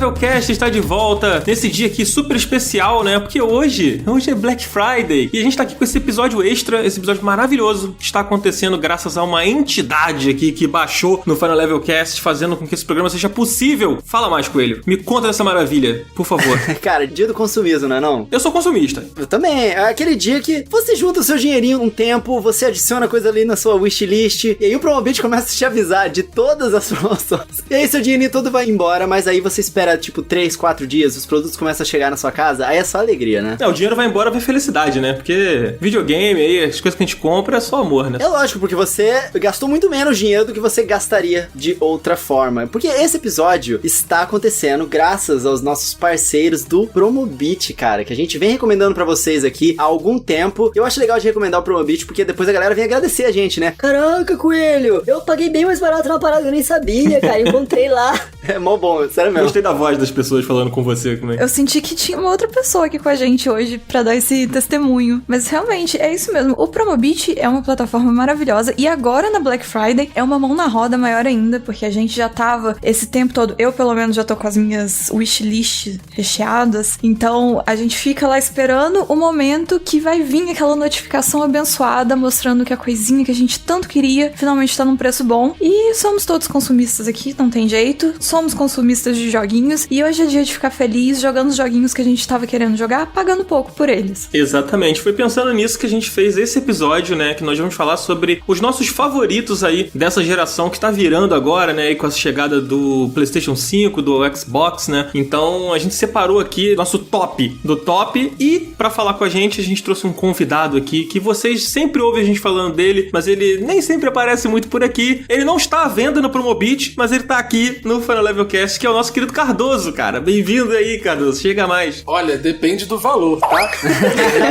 Levelcast está de volta nesse dia aqui super especial, né? Porque hoje é Black Friday e a gente tá aqui com esse episódio extra, esse episódio maravilhoso que está acontecendo graças a uma entidade aqui que baixou no Final Levelcast, fazendo com que esse programa seja possível. Fala mais, Coelho. Me conta dessa maravilha, por favor. Cara, dia do consumismo, não é não? Eu sou consumista. Eu também. É aquele dia que você junta o seu dinheirinho um tempo, você adiciona coisa ali na sua wishlist, e aí o Promobit começa a te avisar de todas as promoções. E aí seu dinheirinho todo vai embora, mas aí você espera, tipo, 3, 4 dias, os produtos começam a chegar na sua casa, aí é só alegria, né? O dinheiro vai embora, vai felicidade, né? Porque videogame aí, as coisas que a gente compra é só amor, né? É lógico, porque você gastou muito menos dinheiro do que você gastaria de outra forma. Porque esse episódio está acontecendo graças aos nossos parceiros do Promobit, cara, que a gente vem recomendando pra vocês aqui há algum tempo. Eu acho legal de recomendar o Promobit, porque depois a galera vem agradecer a gente, né? Caraca, Coelho, eu paguei bem mais barato na parada, eu nem sabia, cara, encontrei lá. É mó bom, sério mesmo. Gostei da voz das pessoas falando com você, como é? Eu senti que tinha uma outra pessoa aqui com a gente hoje pra dar esse testemunho. Mas realmente, é isso mesmo. O Promobit é uma plataforma maravilhosa e agora na Black Friday é uma mão na roda maior ainda, porque a gente já tava esse tempo todo, eu pelo menos já tô com as minhas wishlists recheadas, então a gente fica lá esperando o momento que vai vir aquela notificação abençoada mostrando que a coisinha que a gente tanto queria finalmente tá num preço bom. E somos todos consumistas aqui, não tem jeito. Somos consumistas de joguinhos e hoje é dia de ficar feliz jogando os joguinhos que a gente tava querendo jogar, pagando pouco por eles. Exatamente, foi pensando nisso que a gente fez esse episódio, né, que nós vamos falar sobre os nossos favoritos aí dessa geração que tá virando agora, né, e com a chegada do PlayStation 5, do Xbox, né, então a gente separou aqui nosso top do top e pra falar com a gente trouxe um convidado aqui que vocês sempre ouvem a gente falando dele, mas ele nem sempre aparece muito por aqui, ele não está à venda no Promobit, mas ele tá aqui no Final Levelcast, que é o nosso querido Cardoso, cara. Bem-vindo aí, Cardoso. Chega mais. Olha, depende do valor, tá?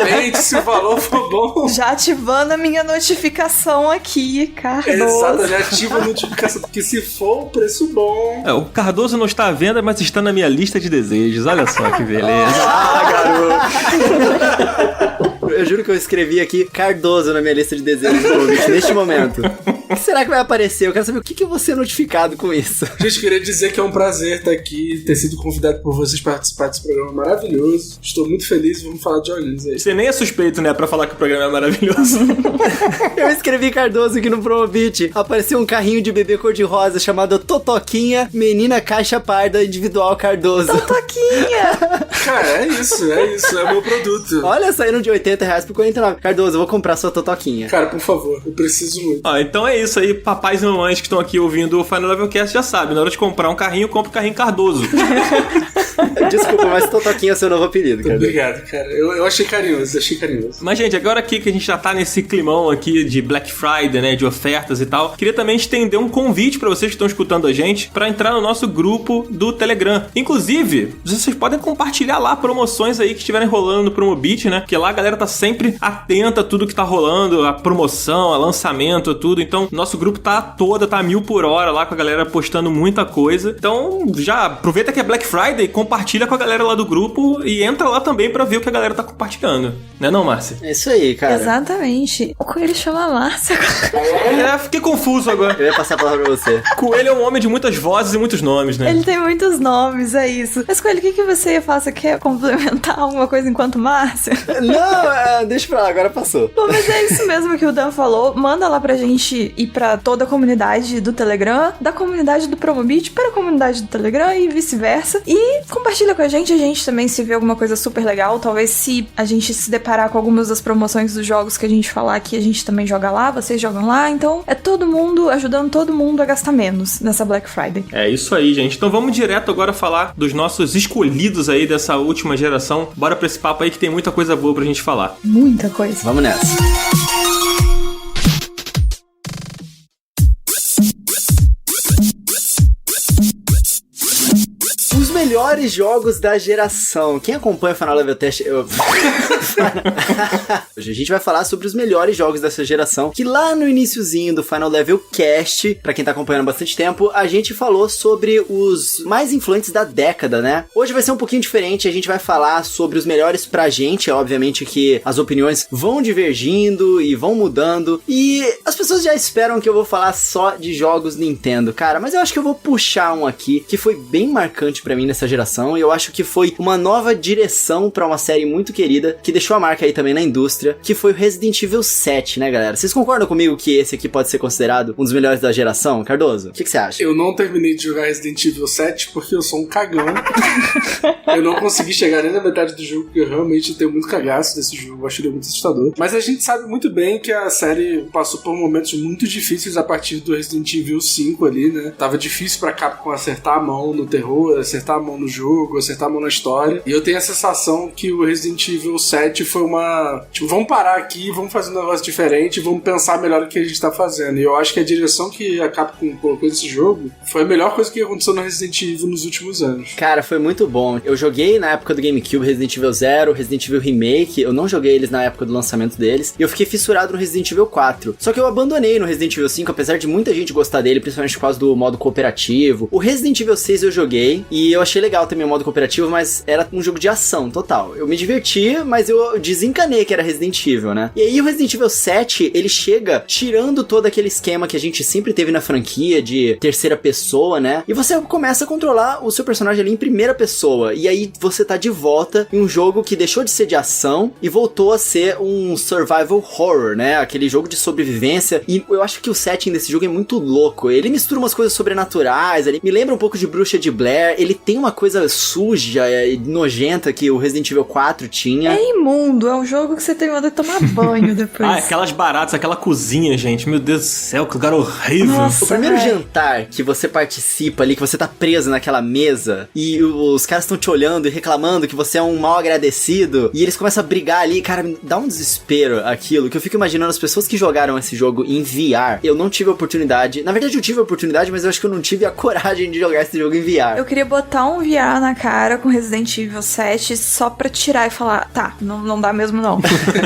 Depende se o valor for bom. Já ativando a minha notificação aqui, Cardoso. Exato, já ativa a notificação, porque se for um preço bom... O Cardoso não está à venda, mas está na minha lista de desejos. Olha só que beleza. Garoto. Eu juro que eu escrevi aqui Cardoso na minha lista de desejos do Promobit neste momento. O que será que vai aparecer? Eu quero saber o que eu vou ser notificado com isso. Gente, queria dizer que é um prazer estar aqui, ter sido convidado por vocês para participar desse programa maravilhoso. Estou muito feliz e vamos falar de joguinhos aí. Você nem é suspeito, né, pra falar que o programa é maravilhoso. Eu escrevi Cardoso aqui no Promobit. Apareceu um carrinho de bebê cor-de-rosa chamado Totoquinha, menina caixa parda individual Cardoso. Totoquinha! Cara, é isso, é o meu produto. Olha, saíram de R$80 por R$49. Cardoso, eu vou comprar sua Totoquinha. Cara, por favor, eu preciso muito. Então é isso aí, papais e mamães que estão aqui ouvindo o Final Levelcast já sabem, na hora de comprar um carrinho, compra o carrinho Cardoso. Desculpa, mas Totoquinha é o seu novo apelido, cara. Obrigado, cara. Eu achei carinhoso, Mas, gente, agora aqui que a gente já tá nesse climão aqui de Black Friday, né, de ofertas e tal, queria também estender um convite pra vocês que estão escutando a gente pra entrar no nosso grupo do Telegram. Inclusive, vocês podem compartilhar lá promoções aí que estiverem rolando no Promobit, né, porque lá a galera tá sempre atenta a tudo que tá rolando, a promoção, a lançamento, tudo. Então, nosso grupo tá 1000 por hora lá com a galera postando muita coisa. Então, já aproveita que é Black Friday, compartilha com a galera lá do grupo e entra lá também pra ver o que a galera tá compartilhando. Né não, Márcia? É isso aí, cara. Exatamente. O Coelho chama Márcia. Fiquei confuso agora. Eu ia passar a palavra pra você. Coelho é um homem de muitas vozes e muitos nomes, né? Ele tem muitos nomes, é isso. Mas, Coelho, o que você ia fazer? Você quer complementar alguma coisa enquanto Márcia? Não, deixa pra lá, agora passou. Bom, mas é isso mesmo que o Dan falou. Manda lá pra gente ir pra toda a comunidade do Telegram, da comunidade do Promobit para a comunidade do Telegram e vice-versa. E compartilha com a gente também se vê alguma coisa super legal. Talvez se a gente se deparar com algumas das promoções dos jogos que a gente falar aqui, a gente também joga lá, vocês jogam lá. Então é todo mundo ajudando todo mundo a gastar menos nessa Black Friday. É isso aí, gente. Então vamos direto agora falar dos nossos escolhidos aí dessa última geração. Bora pra esse papo aí que tem muita coisa boa pra gente falar. Muita coisa. Vamos nessa. Os melhores jogos da geração. Quem acompanha o Final Level Test... Hoje a gente vai falar sobre os melhores jogos dessa geração, que lá no iniciozinho do Final Level Cast, pra quem tá acompanhando há bastante tempo, a gente falou sobre os mais influentes da década, né? Hoje vai ser um pouquinho diferente, a gente vai falar sobre os melhores pra gente, é obviamente que as opiniões vão divergindo e vão mudando, e as pessoas já esperam que eu vou falar só de jogos Nintendo, cara, mas eu acho que eu vou puxar um aqui, que foi bem marcante pra mim nessa geração, e eu acho que foi uma nova direção pra uma série muito querida, que deixou a marca aí também na indústria, que foi o Resident Evil 7, né, galera? Vocês concordam comigo que esse aqui pode ser considerado um dos melhores da geração? Cardoso, o que você acha? Eu não terminei de jogar Resident Evil 7 porque eu sou um cagão. Eu não consegui chegar nem na metade do jogo, porque eu realmente tenho muito cagaço desse jogo, eu acho ele muito assustador. Mas a gente sabe muito bem que a série passou por momentos muito difíceis a partir do Resident Evil 5 ali, né? Tava difícil pra Capcom acertar a mão no terror, acertar a mão no jogo, acertar a mão na história. E eu tenho a sensação que o Resident Evil 7 foi uma... Tipo, vamos parar aqui, vamos fazer um negócio diferente, vamos pensar melhor o que a gente tá fazendo. E eu acho que a direção que a Capcom colocou nesse jogo foi a melhor coisa que aconteceu no Resident Evil nos últimos anos. Cara, foi muito bom. Eu joguei na época do GameCube Resident Evil 0, Resident Evil Remake, eu não joguei eles na época do lançamento deles, e eu fiquei fissurado no Resident Evil 4. Só que eu abandonei no Resident Evil 5, apesar de muita gente gostar dele, principalmente por causa do modo cooperativo. O Resident Evil 6 eu joguei, e eu achei legal também o modo cooperativo, mas era um jogo de ação total. Eu me diverti, mas eu desencanei que era Resident Evil, né? E aí o Resident Evil 7, ele chega tirando todo aquele esquema que a gente sempre teve na franquia de terceira pessoa, né? E você começa a controlar o seu personagem ali em primeira pessoa. E aí você tá de volta em um jogo que deixou de ser de ação e voltou a ser um survival horror, né? Aquele jogo de sobrevivência. E eu acho que o setting desse jogo é muito louco. Ele mistura umas coisas sobrenaturais, ele me lembra um pouco de Bruxa de Blair. Ele tem uma coisa suja e nojenta que o Resident Evil 4 tinha. É imundo, é um jogo que você tem vontade de tomar banho depois. Aquelas baratas, aquela cozinha, gente. Meu Deus do céu, que lugar horrível. Nossa. O primeiro jantar que você participa ali, que você tá preso naquela mesa e os caras estão te olhando e reclamando que você é um mal agradecido e eles começam a brigar ali, cara, me dá um desespero aquilo, que eu fico imaginando as pessoas que jogaram esse jogo em VR. Eu não tive a oportunidade, na verdade eu tive a oportunidade, mas eu acho que eu não tive a coragem de jogar esse jogo em VR. Eu queria botar um VR na cara com Resident Evil 7 só pra tirar e falar, tá, não dá mesmo não.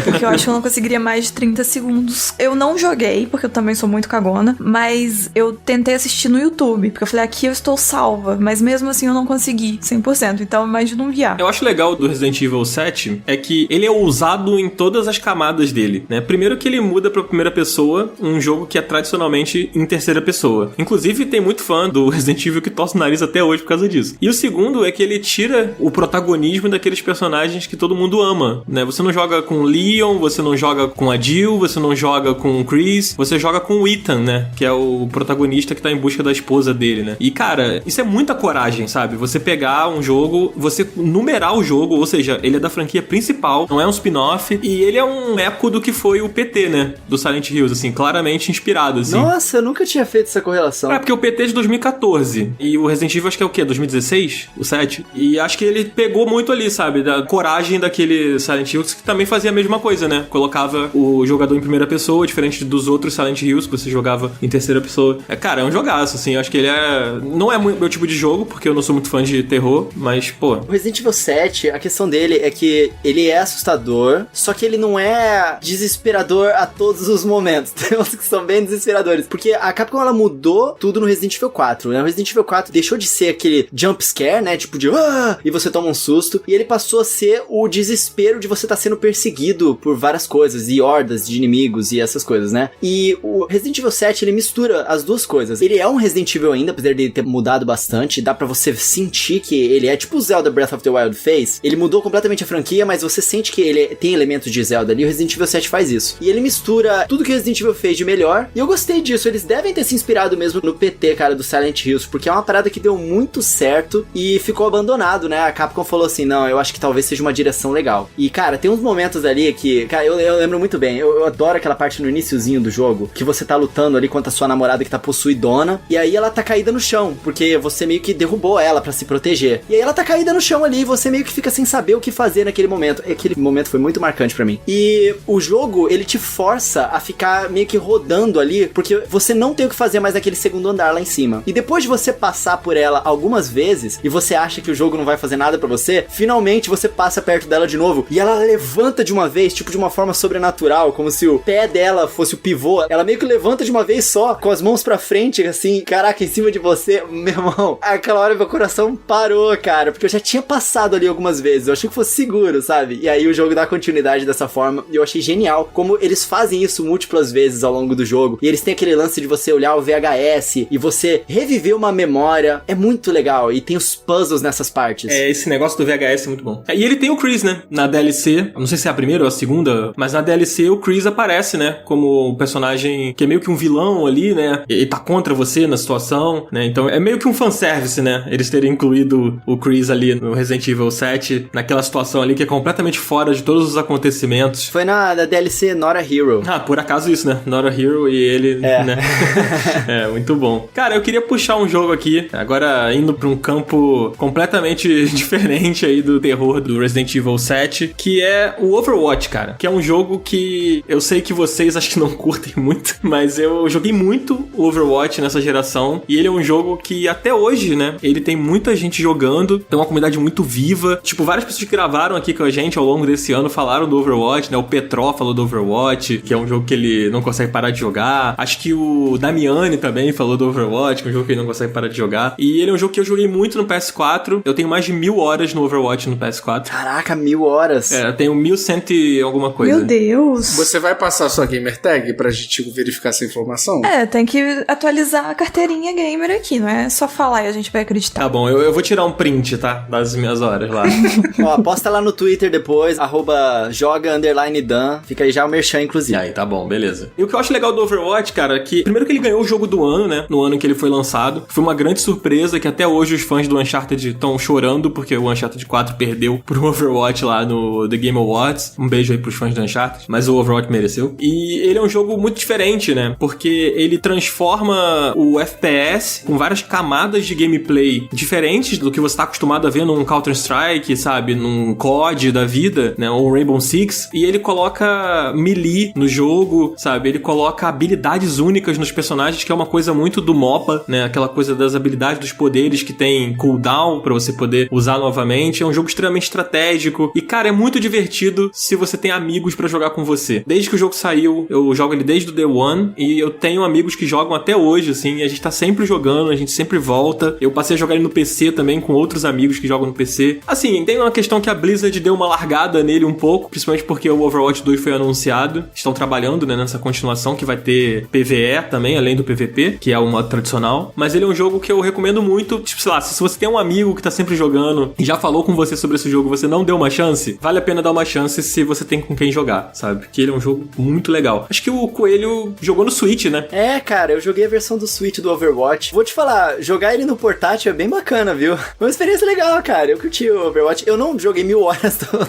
Porque eu acho que eu não conseguiria mais de 30 segundos. Eu não joguei, porque eu também sou muito cagona, mas eu tentei assistir no YouTube, porque eu falei, aqui eu estou salva, mas mesmo assim eu não consegui 100%, então imagina um VR. Eu acho legal do Resident Evil 7 é que ele é ousado em todas as camadas dele, né? Primeiro que ele muda pra primeira pessoa, um jogo que é tradicionalmente em terceira pessoa. Inclusive tem muito fã do Resident Evil que torce o nariz até hoje por causa disso. E o segundo é que ele tira o protagonismo daqueles personagens que todo mundo ama, né? Você não joga com o Leon, você não joga com a Jill, você não joga com o Chris, você joga com o Ethan, né? Que é o protagonista que tá em busca da esposa dele, né? E, cara, isso é muita coragem, sabe? Você pegar um jogo, você numerar o jogo, ou seja, ele é da franquia principal, não é um spin-off, e ele é um eco do que foi o PT, né? Do Silent Hills, assim, claramente inspirado, assim. Nossa, eu nunca tinha feito essa correlação. É, porque o PT é de 2014, e o Resident Evil acho que é o quê? 2016? O 7? E acho que ele pegou muito ali, sabe? Da coragem daquele Silent Hills, que também fazia a mesma coisa, né? Colocava o jogador em primeira pessoa, diferente dos outros Silent Hills, que você jogava em terceira pessoa. Cara, é um jogaço, assim, eu acho que ele é... Não é muito meu tipo de jogo, porque eu não sou muito fã de terror, mas, pô... O Resident Evil 7, a questão dele é que ele é assustador, só que ele não é desesperador a todos os momentos. Tem uns que são bem desesperadores. Porque a Capcom, ela mudou tudo no Resident Evil 4, né? O Resident Evil 4 deixou de ser aquele jump scare, né? Tipo de... e você toma um susto. E ele passou a ser o desespero de você estar sendo perseguido por várias coisas, e hordas de inimigos e essas coisas, né? E o Resident Evil 7, ele mistura as duas coisas. Ele é um Resident Evil ainda, apesar de ter mudado bastante. Dá pra você sentir que ele é tipo o Zelda Breath of the Wild fez. Ele mudou completamente a franquia, mas você sente que ele tem elementos de Zelda ali. O Resident Evil 7 faz isso. E ele mistura tudo que o Resident Evil fez de melhor. E eu gostei disso. Eles devem ter se inspirado mesmo no PT, cara, do Silent Hills, porque é uma parada que deu muito certo e ficou abandonado, né? A Capcom falou assim, não, eu acho que talvez seja uma direção legal. E, cara, tem uns momentos ali que, cara, eu lembro muito bem. Eu adoro aquela parte no iniciozinho do jogo, que você tá lutando ali contra a sua namorada que tá possuidona, e aí ela tá caída no chão, porque você meio que derrubou ela pra se proteger. E aí ela tá caída no chão ali, e você meio que fica sem saber o que fazer naquele momento. Aquele momento foi muito marcante pra mim. E o jogo, ele te força a ficar meio que rodando ali, porque você não tem o que fazer mais naquele segundo andar lá em cima. E depois de você passar por ela algumas vezes, e você acha que o jogo não vai fazer nada pra você, finalmente você passa perto dela de novo, e ela levanta de uma vez, tipo de uma forma sobrenatural, como se o pé dela fosse o pivô. Ela meio que levanta de uma vez só, com as mãos pra frente, assim, caraca, em cima de você, meu irmão. Aquela hora meu coração parou, cara, porque eu já tinha passado ali algumas vezes, eu achei que fosse seguro, sabe? E aí o jogo dá continuidade dessa forma, e eu achei genial como eles fazem isso múltiplas vezes ao longo do jogo, e eles têm aquele lance de você olhar o VHS e você reviver uma memória, é muito legal, e tem os puzzles nessas partes. Esse negócio do VHS é muito bom. E ele tem o Chris, né? Na DLC, não sei se é a primeira ou a segunda, mas na DLC o Chris aparece, né? Como um personagem que é meio que um vilão ali, né? Ele tá contra você na situação, né? Então é meio que um fanservice, né? Eles terem incluído o Chris ali no Resident Evil 7, naquela situação ali que é completamente fora de todos os acontecimentos. Foi na DLC Not a Hero. Ah, por acaso isso, né? Not a Hero e ele, né? Muito bom. Cara, eu queria puxar um jogo aqui, agora indo pra um campo completamente diferente aí do terror do Resident Evil 7, que é o Overwatch, cara. Que é um jogo que eu sei que vocês acho que não curtem muito, mas eu joguei muito o Overwatch nessa geração, e ele é um jogo que até hoje, né, ele tem muita gente jogando, tem uma comunidade muito viva. Tipo, várias pessoas que gravaram aqui com a gente ao longo desse ano falaram do Overwatch, né? O Petró falou do Overwatch, que é um jogo que ele não consegue parar de jogar. Acho que o Damiani também falou do Overwatch, que é um jogo que ele não consegue parar de jogar. E ele é um jogo que eu joguei muito no PS4. Eu tenho mais de 1000 horas no Overwatch no PS4. Caraca, 1000 horas. Eu tenho 1100 e alguma coisa. Meu Deus. Você vai passar sua gamer tag pra gente verificar essa informação? Tem que atualizar a carteirinha gamer aqui, não é só falar e a gente vai acreditar. Tá bom, eu vou tirar um print, tá? Das minhas horas lá. Ó, posta lá no Twitter depois, @joga_Dan. Fica aí já o merchan, inclusive. Aí, tá bom, beleza. E o que eu acho legal do Overwatch, cara, é que primeiro que ele ganhou o jogo do ano, né? No ano em que ele foi lançado. Foi uma grande surpresa que até hoje os fãs do Uncharted estão chorando porque o Uncharted 4 perdeu pro Overwatch lá no The Game Awards. Um beijo aí pros fãs do Uncharted, mas o Overwatch mereceu. E ele é um jogo muito diferente, né? Porque ele transforma o FPS com várias camadas de gameplay diferentes do que você tá acostumado a ver num Counter-Strike, sabe? Num COD da vida, né? Ou Rainbow Six. E ele coloca melee no jogo, sabe? Ele coloca habilidades únicas nos personagens, que é uma coisa muito do MOBA, né? Aquela coisa das habilidades, dos poderes que tem cooldown pra você poder usar novamente. É um jogo extremamente estratégico. E, cara, é muito divertido se você tem amigos pra jogar com você. Desde que o jogo saiu, eu jogo ele desde o Day One, e eu tenho amigos que jogam até hoje, assim, e a gente tá sempre jogando, a gente sempre volta. Eu passei a jogar ele no PC também, com outros amigos que jogam no PC. Assim, tem uma questão que a Blizzard deu uma largada nele um pouco, principalmente porque o Overwatch 2 foi anunciado. Estão trabalhando, né, nessa continuação que vai ter PvE também, além do PvP, que é o modo tradicional. Mas ele é um jogo que eu recomendo muito. Tipo, sei lá, se você tem um amigo que tá sempre jogando e já falou com você sobre esse jogo, você não deu uma chance, vale a pena dar uma chance se você tem com quem jogar, sabe? Porque ele é um jogo muito legal. Acho que o Coelho jogou no Switch, né? Cara, eu joguei a versão do Switch do Overwatch. Vou te falar, jogar ele no portátil é bem bacana, viu? Foi uma experiência legal, cara. Eu curti o Overwatch. Eu não joguei 1000 horas todo.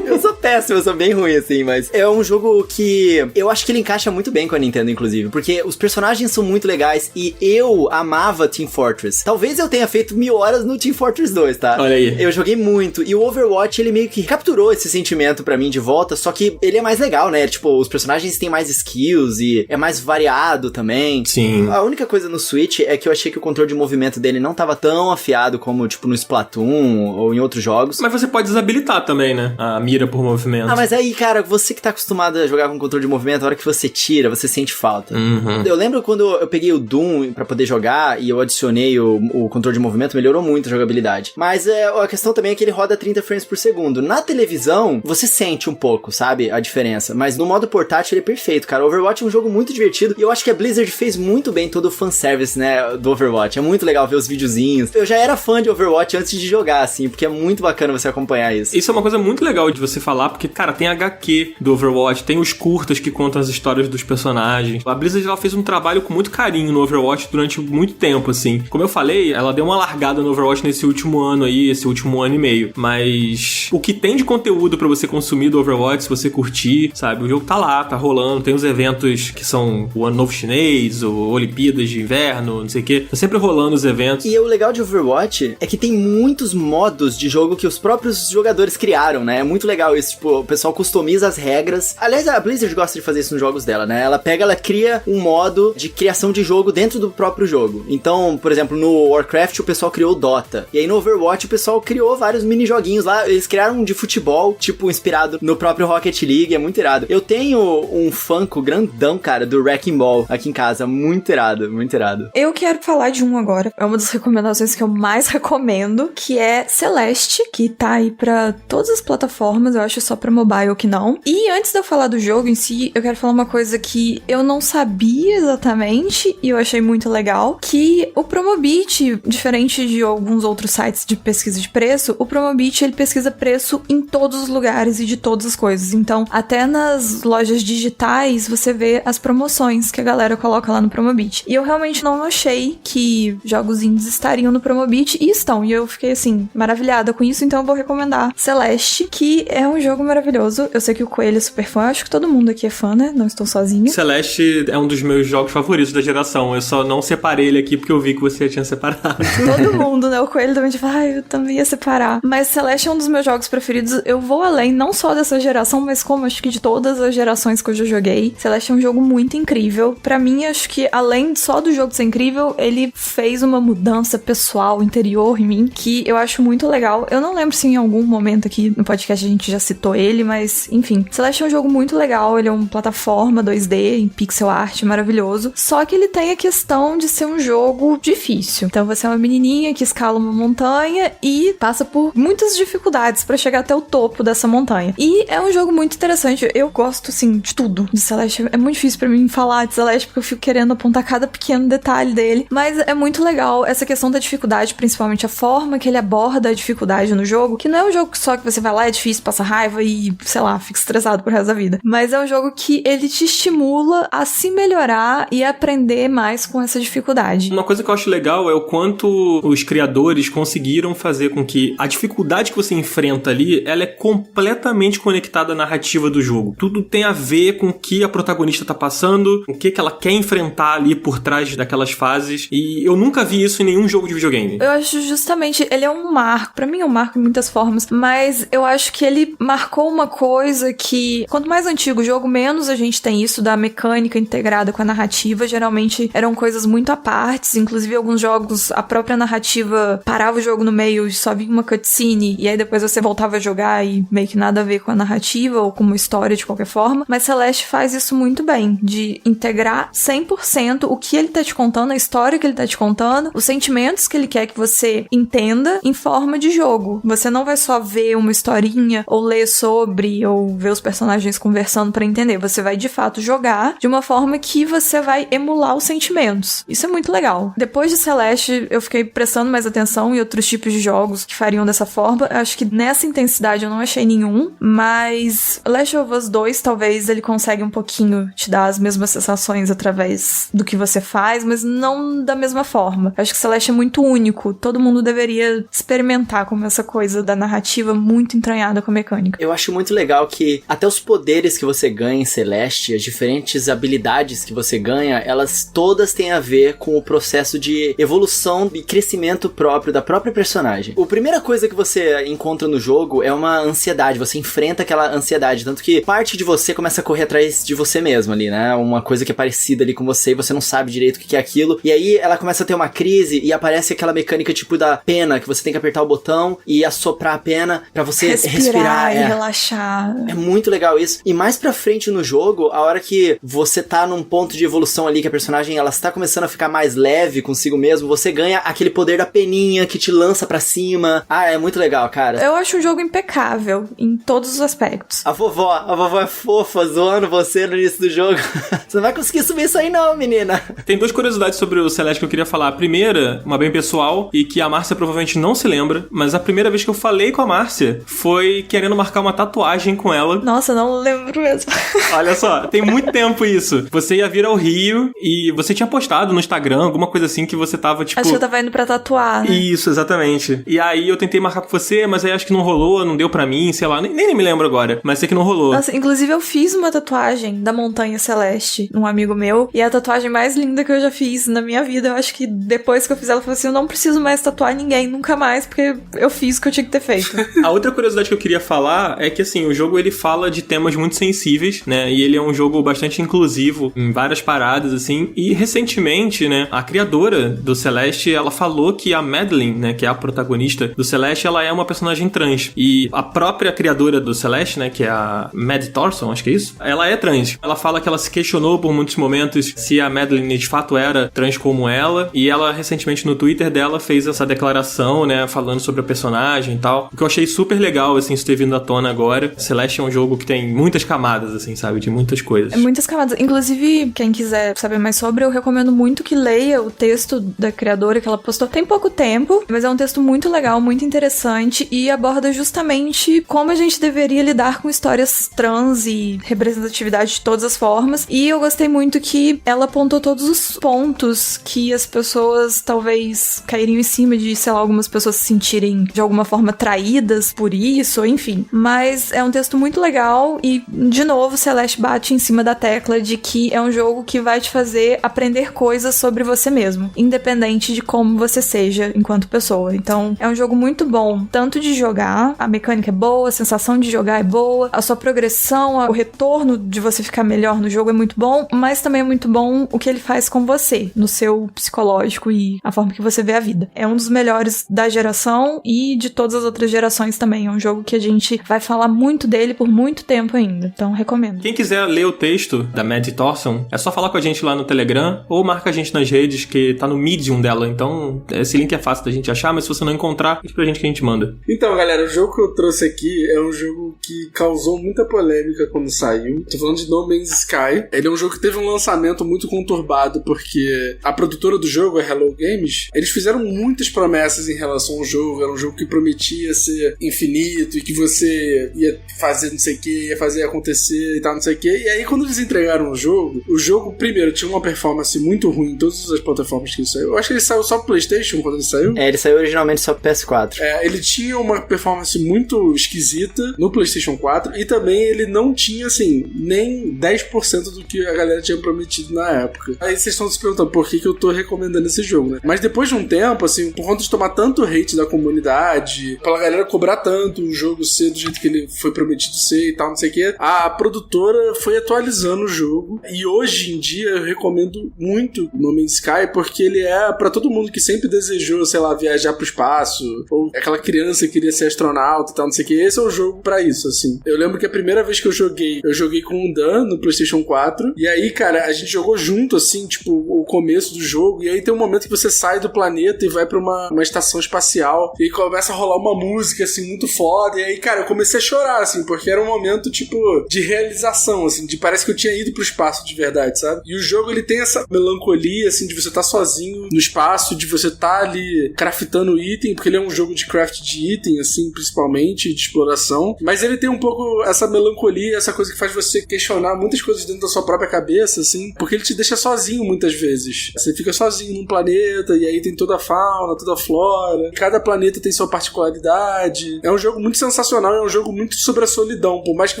Eu sou péssimo, eu sou bem ruim, assim, mas é um jogo que eu acho que ele encaixa muito bem com a Nintendo, inclusive, porque os personagens são muito legais e eu amava Team Fortress. Talvez eu tenha feito 1000 horas no Team Fortress 2, tá? Olha aí. Eu joguei muito, e o Overwatch, ele meio que capturou esse sentimento pra mim de volta, só que ele é mais legal, né? Tipo, os personagens têm mais skills e é mais variado também. Sim. A única coisa no Switch é que eu achei que o controle de movimento dele não tava tão afiado como, tipo, no Splatoon ou em outros jogos. Mas você pode desabilitar também, né? A mira por movimento. Mas aí, cara, você que tá acostumado a jogar com controle de movimento, a hora que você tira, você sente falta. Uhum. Eu lembro quando eu peguei o Doom pra poder jogar e eu adicionei o controle de movimento, melhorou muito a jogabilidade. Mas a questão também é que ele roda 30 frames por segundo. Na televisão, você sente um pouco, sabe? A diferença. Mas no modo portátil, ele é perfeito, cara. O Overwatch é um jogo muito divertido e eu acho que a Blizzard fez muito bem todo o fanservice, né, do Overwatch. É muito legal ver os videozinhos. Eu já era fã de Overwatch antes de jogar, assim, porque é muito bacana você acompanhar isso. Isso é uma coisa muito legal de você falar, porque, cara, tem HQ do Overwatch, tem os curtas que contam as histórias dos personagens. A Blizzard, ela fez um trabalho com muito carinho no Overwatch durante muito tempo, assim. Como eu falei, ela deu uma largada no Overwatch nesse último ano aí, esse último ano e meio. Mas o que tem de conteúdo pra você consumir do Overwatch, se você curtir, sabe? O jogo tá lá, tá rolando, tem os eventos que são o Ano Novo Chinês, o Olimpíadas de Inverno, não sei o quê. Tá sempre rolando os eventos. E o legal de Overwatch é que tem muitos modos de jogo que os próprios jogadores criaram, né? É muito legal isso, tipo, o pessoal customiza as regras. Aliás, a Blizzard gosta de fazer isso nos jogos dela, né? Ela cria um modo de criação de jogo dentro do próprio jogo. Então, por exemplo, no Warcraft o pessoal criou o Dota. E aí no Overwatch o pessoal criou vários mini-joguinhos lá. Eles criaram um de futebol, tipo, inspirado no próprio Rocket League. É muito irado. Eu tenho um Funko grandão, cara, do Wrecking Ball aqui em casa. Muito irado, muito irado. Eu quero falar de um agora. É uma das recomendações que eu mais recomendo, que é Celeste, que tá aí pra todas as plataformas. Eu acho só pra mobile que não. E antes de eu falar do jogo em si, eu quero falar uma coisa que eu não sabia exatamente e eu achei muito legal, que o Promobit, diferente diferente de alguns outros sites de pesquisa de preço, o Promobit, ele pesquisa preço em todos os lugares e de todas as coisas. Então, até nas lojas digitais, você vê as promoções que a galera coloca lá no Promobit. E eu realmente não achei que jogos indies estariam no Promobit, e estão. E eu fiquei, assim, maravilhada com isso, então eu vou recomendar Celeste, que é um jogo maravilhoso. Eu sei que o Coelho é super fã, acho que todo mundo aqui é fã, né? Não estou sozinha. Celeste é um dos meus jogos favoritos da geração. Eu só não separei ele aqui porque eu vi que você tinha separado. Todo mundo, né? O Coelho também tipo, eu também ia separar. Mas Celeste é um dos meus jogos preferidos. Eu vou além, não só dessa geração, mas como acho que de todas as gerações que eu já joguei. Celeste é um jogo muito incrível. Pra mim, acho que além só do jogo ser incrível, ele fez uma mudança pessoal, interior em mim, que eu acho muito legal. Eu não lembro se em algum momento aqui no podcast a gente já citou ele, mas enfim. Celeste é um jogo muito legal. Ele é uma plataforma 2D em pixel art maravilhoso. Só que ele tem a questão de ser um jogo difícil. Então você é uma menininha que escala uma montanha e passa por muitas dificuldades pra chegar até o topo dessa montanha. E é um jogo muito interessante. Eu gosto, assim, de tudo de Celeste. É muito difícil pra mim falar de Celeste porque eu fico querendo apontar cada pequeno detalhe dele. Mas é muito legal essa questão da dificuldade, principalmente a forma que ele aborda a dificuldade no jogo, que não é um jogo só que você vai lá, é difícil, passa raiva e, sei lá, fica estressado pro resto da vida. Mas é um jogo que ele te estimula a se melhorar e aprender mais com essa dificuldade. Uma coisa que eu acho legal é o quanto os criadores conseguiram fazer com que a dificuldade que você enfrenta ali, ela é completamente conectada à narrativa do jogo. Tudo tem a ver com o que a protagonista tá passando, o que ela quer enfrentar ali por trás daquelas fases, e eu nunca vi isso em nenhum jogo de videogame. Eu acho justamente, ele é um marco, pra mim é um marco em muitas formas, mas eu acho que ele marcou uma coisa que, quanto mais antigo o jogo, menos a gente tem isso da mecânica integrada com a narrativa. Geralmente eram coisas muito à parte, inclusive alguns jogos, a própria narrativa parava o jogo no meio e só vinha uma cutscene, e aí depois você voltava a jogar e meio que nada a ver com a narrativa ou com uma história de qualquer forma. Mas Celeste faz isso muito bem, de integrar 100% o que ele tá te contando, a história que ele tá te contando, os sentimentos que ele quer que você entenda em forma de jogo. Você não vai só ver uma historinha ou ler sobre ou ver os personagens conversando pra entender. Você vai de fato jogar de uma forma que você vai emular os sentimentos. Isso é muito legal. Depois de Celeste, eu fiquei prestando mais atenção em outros tipos de jogos que fariam dessa forma. Eu acho que nessa intensidade eu não achei nenhum, mas Last of Us 2 talvez ele consegue um pouquinho te dar as mesmas sensações através do que você faz, mas não da mesma forma. Eu acho que Celeste é muito único. Todo mundo deveria experimentar como essa coisa da narrativa muito entranhada com a mecânica. Eu acho muito legal que até os poderes que você ganha em Celeste, as diferentes habilidades que você ganha, elas todas têm a ver com o processo de evolução e crescimento próprio da própria personagem. A primeira coisa que você encontra no jogo é uma ansiedade, você enfrenta aquela ansiedade, tanto que parte de você começa a correr atrás de você mesmo ali, né? Uma coisa que é parecida ali com você e você não sabe direito o que é aquilo, e aí ela começa a ter uma crise e aparece aquela mecânica tipo da pena, que você tem que apertar o botão e assoprar a pena pra você respirar e relaxar. É muito legal isso. E mais pra frente no jogo, a hora que você tá num ponto de evolução ali, que a personagem ela está começando a ficar mais leve consigo mesmo, você ganha aquele poder da peninha que te lança pra cima. É muito legal, cara. Eu acho um jogo impecável em todos os aspectos. A vovó é fofa, zoando você no início do jogo. Você não vai conseguir subir isso aí não, menina. Tem duas curiosidades sobre o Celeste que eu queria falar. A primeira, uma bem pessoal, e que a Márcia provavelmente não se lembra, mas a primeira vez que eu falei com a Márcia foi querendo marcar uma tatuagem com ela. Nossa, não lembro mesmo. Olha só, tem muito tempo isso. Você ia vir ao Rio e você tinha postado no Instagram alguma coisa assim que você tava, tipo... Acho que eu tava indo pra tatuar, né? Isso, exatamente. E aí eu tentei marcar com você, mas aí acho que não rolou, não deu pra mim, sei lá, nem me lembro agora, mas sei que não rolou. Nossa, inclusive eu fiz uma tatuagem da Montanha Celeste, um amigo meu, e é a tatuagem mais linda que eu já fiz na minha vida. Eu acho que depois que eu fiz ela, eu falei assim, eu não preciso mais tatuar ninguém, nunca mais, porque eu fiz o que eu tinha que ter feito. A outra curiosidade que eu queria falar é que, assim, o jogo ele fala de temas muito sensíveis, né, e ele é um jogo bastante inclusivo em várias paradas, assim, e recentemente, né, a criadora do Celeste, ela falou que a Madeline, né, que é a protagonista do Celeste, ela é uma personagem trans, e a própria criadora do Celeste, né, que é a Mad Thorson, acho que é isso, ela é trans. Ela fala que ela se questionou por muitos momentos se a Madeline de fato era trans como ela, e ela recentemente no Twitter dela fez essa declaração, né, falando sobre a personagem e tal, o que eu achei super legal, assim, isso ter vindo à tona agora. Celeste é um jogo que tem muitas camadas, assim, sabe, de muitas coisas. É muitas camadas. Inclusive, quem quiser saber mais sobre, eu recomendo muito que leia o texto da criadora que ela postou gostou. Tem pouco tempo, mas é um texto muito legal, muito interessante e aborda justamente como a gente deveria lidar com histórias trans e representatividade de todas as formas. E eu gostei muito que ela apontou todos os pontos que as pessoas talvez cairiam em cima de, sei lá, algumas pessoas se sentirem de alguma forma traídas por isso, enfim. Mas é um texto muito legal e, de novo, Celeste bate em cima da tecla de que é um jogo que vai te fazer aprender coisas sobre você mesmo, independente de como você seja enquanto pessoa. Então, é um jogo muito bom, tanto de jogar, a mecânica é boa, a sensação de jogar é boa, a sua progressão, o retorno de você ficar melhor no jogo é muito bom, mas também é muito bom o que ele faz com você, no seu psicológico e a forma que você vê a vida. É um dos melhores da geração e de todas as outras gerações também. É um jogo que a gente vai falar muito dele por muito tempo ainda, então recomendo. Quem quiser ler o texto da Maddie Thorson, é só falar com a gente lá no Telegram ou marca a gente nas redes, que tá no Medium dela, então esse link é fácil da gente achar, mas se você não encontrar, diz pra gente que a gente manda. Então, galera, o jogo que eu trouxe aqui é um jogo que causou muita polêmica quando saiu. Tô falando de No Man's Sky. Ele é um jogo que teve um lançamento muito conturbado, porque a produtora do jogo, a Hello Games, eles fizeram muitas promessas em relação ao jogo. Era um jogo que prometia ser infinito e que você ia fazer não sei o que, ia fazer acontecer e tal, não sei o que. E aí, quando eles entregaram o jogo, primeiro, tinha uma performance muito ruim em todas as plataformas que ele saiu. Eu acho que ele saiu só pro PlayStation quando ele saiu. Ele saiu originalmente só pro PS4. Ele tinha uma performance muito esquisita no PlayStation 4 e também ele não tinha, assim, nem 10% do que a galera tinha prometido na época. Aí vocês estão se perguntando por que eu tô recomendando esse jogo, né? Mas depois de um tempo, assim, por conta de tomar tanto hate da comunidade, pela galera cobrar tanto o jogo ser do jeito que ele foi prometido ser e tal, não sei o que, a produtora foi atualizando o jogo e hoje em dia eu recomendo muito No Man's Sky porque ele é pra todo mundo que sempre desejou, sei lá, viajar pro espaço, ou aquela criança que queria ser astronauta e tal, não sei o que. Esse é o jogo pra isso, assim. Eu lembro que a primeira vez que eu joguei com o Dan no PlayStation 4, e aí, cara, a gente jogou junto, assim, tipo, o começo do jogo, e aí tem um momento que você sai do planeta e vai pra uma estação espacial, e começa a rolar uma música, assim, muito foda, e aí, cara, eu comecei a chorar, assim, porque era um momento, tipo, de realização, assim, de parece que eu tinha ido pro espaço de verdade, sabe? E o jogo, ele tem essa melancolia, assim, de você estar sozinho no espaço, de você estar ali craftando item, porque ele é um jogo de craft de item, assim, principalmente, de exploração, mas ele tem um pouco essa melancolia, essa coisa que faz você questionar muitas coisas dentro da sua própria cabeça, assim, porque ele te deixa sozinho muitas vezes. Você fica sozinho num planeta, e aí tem toda a fauna, toda a flora, cada planeta tem sua particularidade. É um jogo muito sensacional, é um jogo muito sobre a solidão, por mais que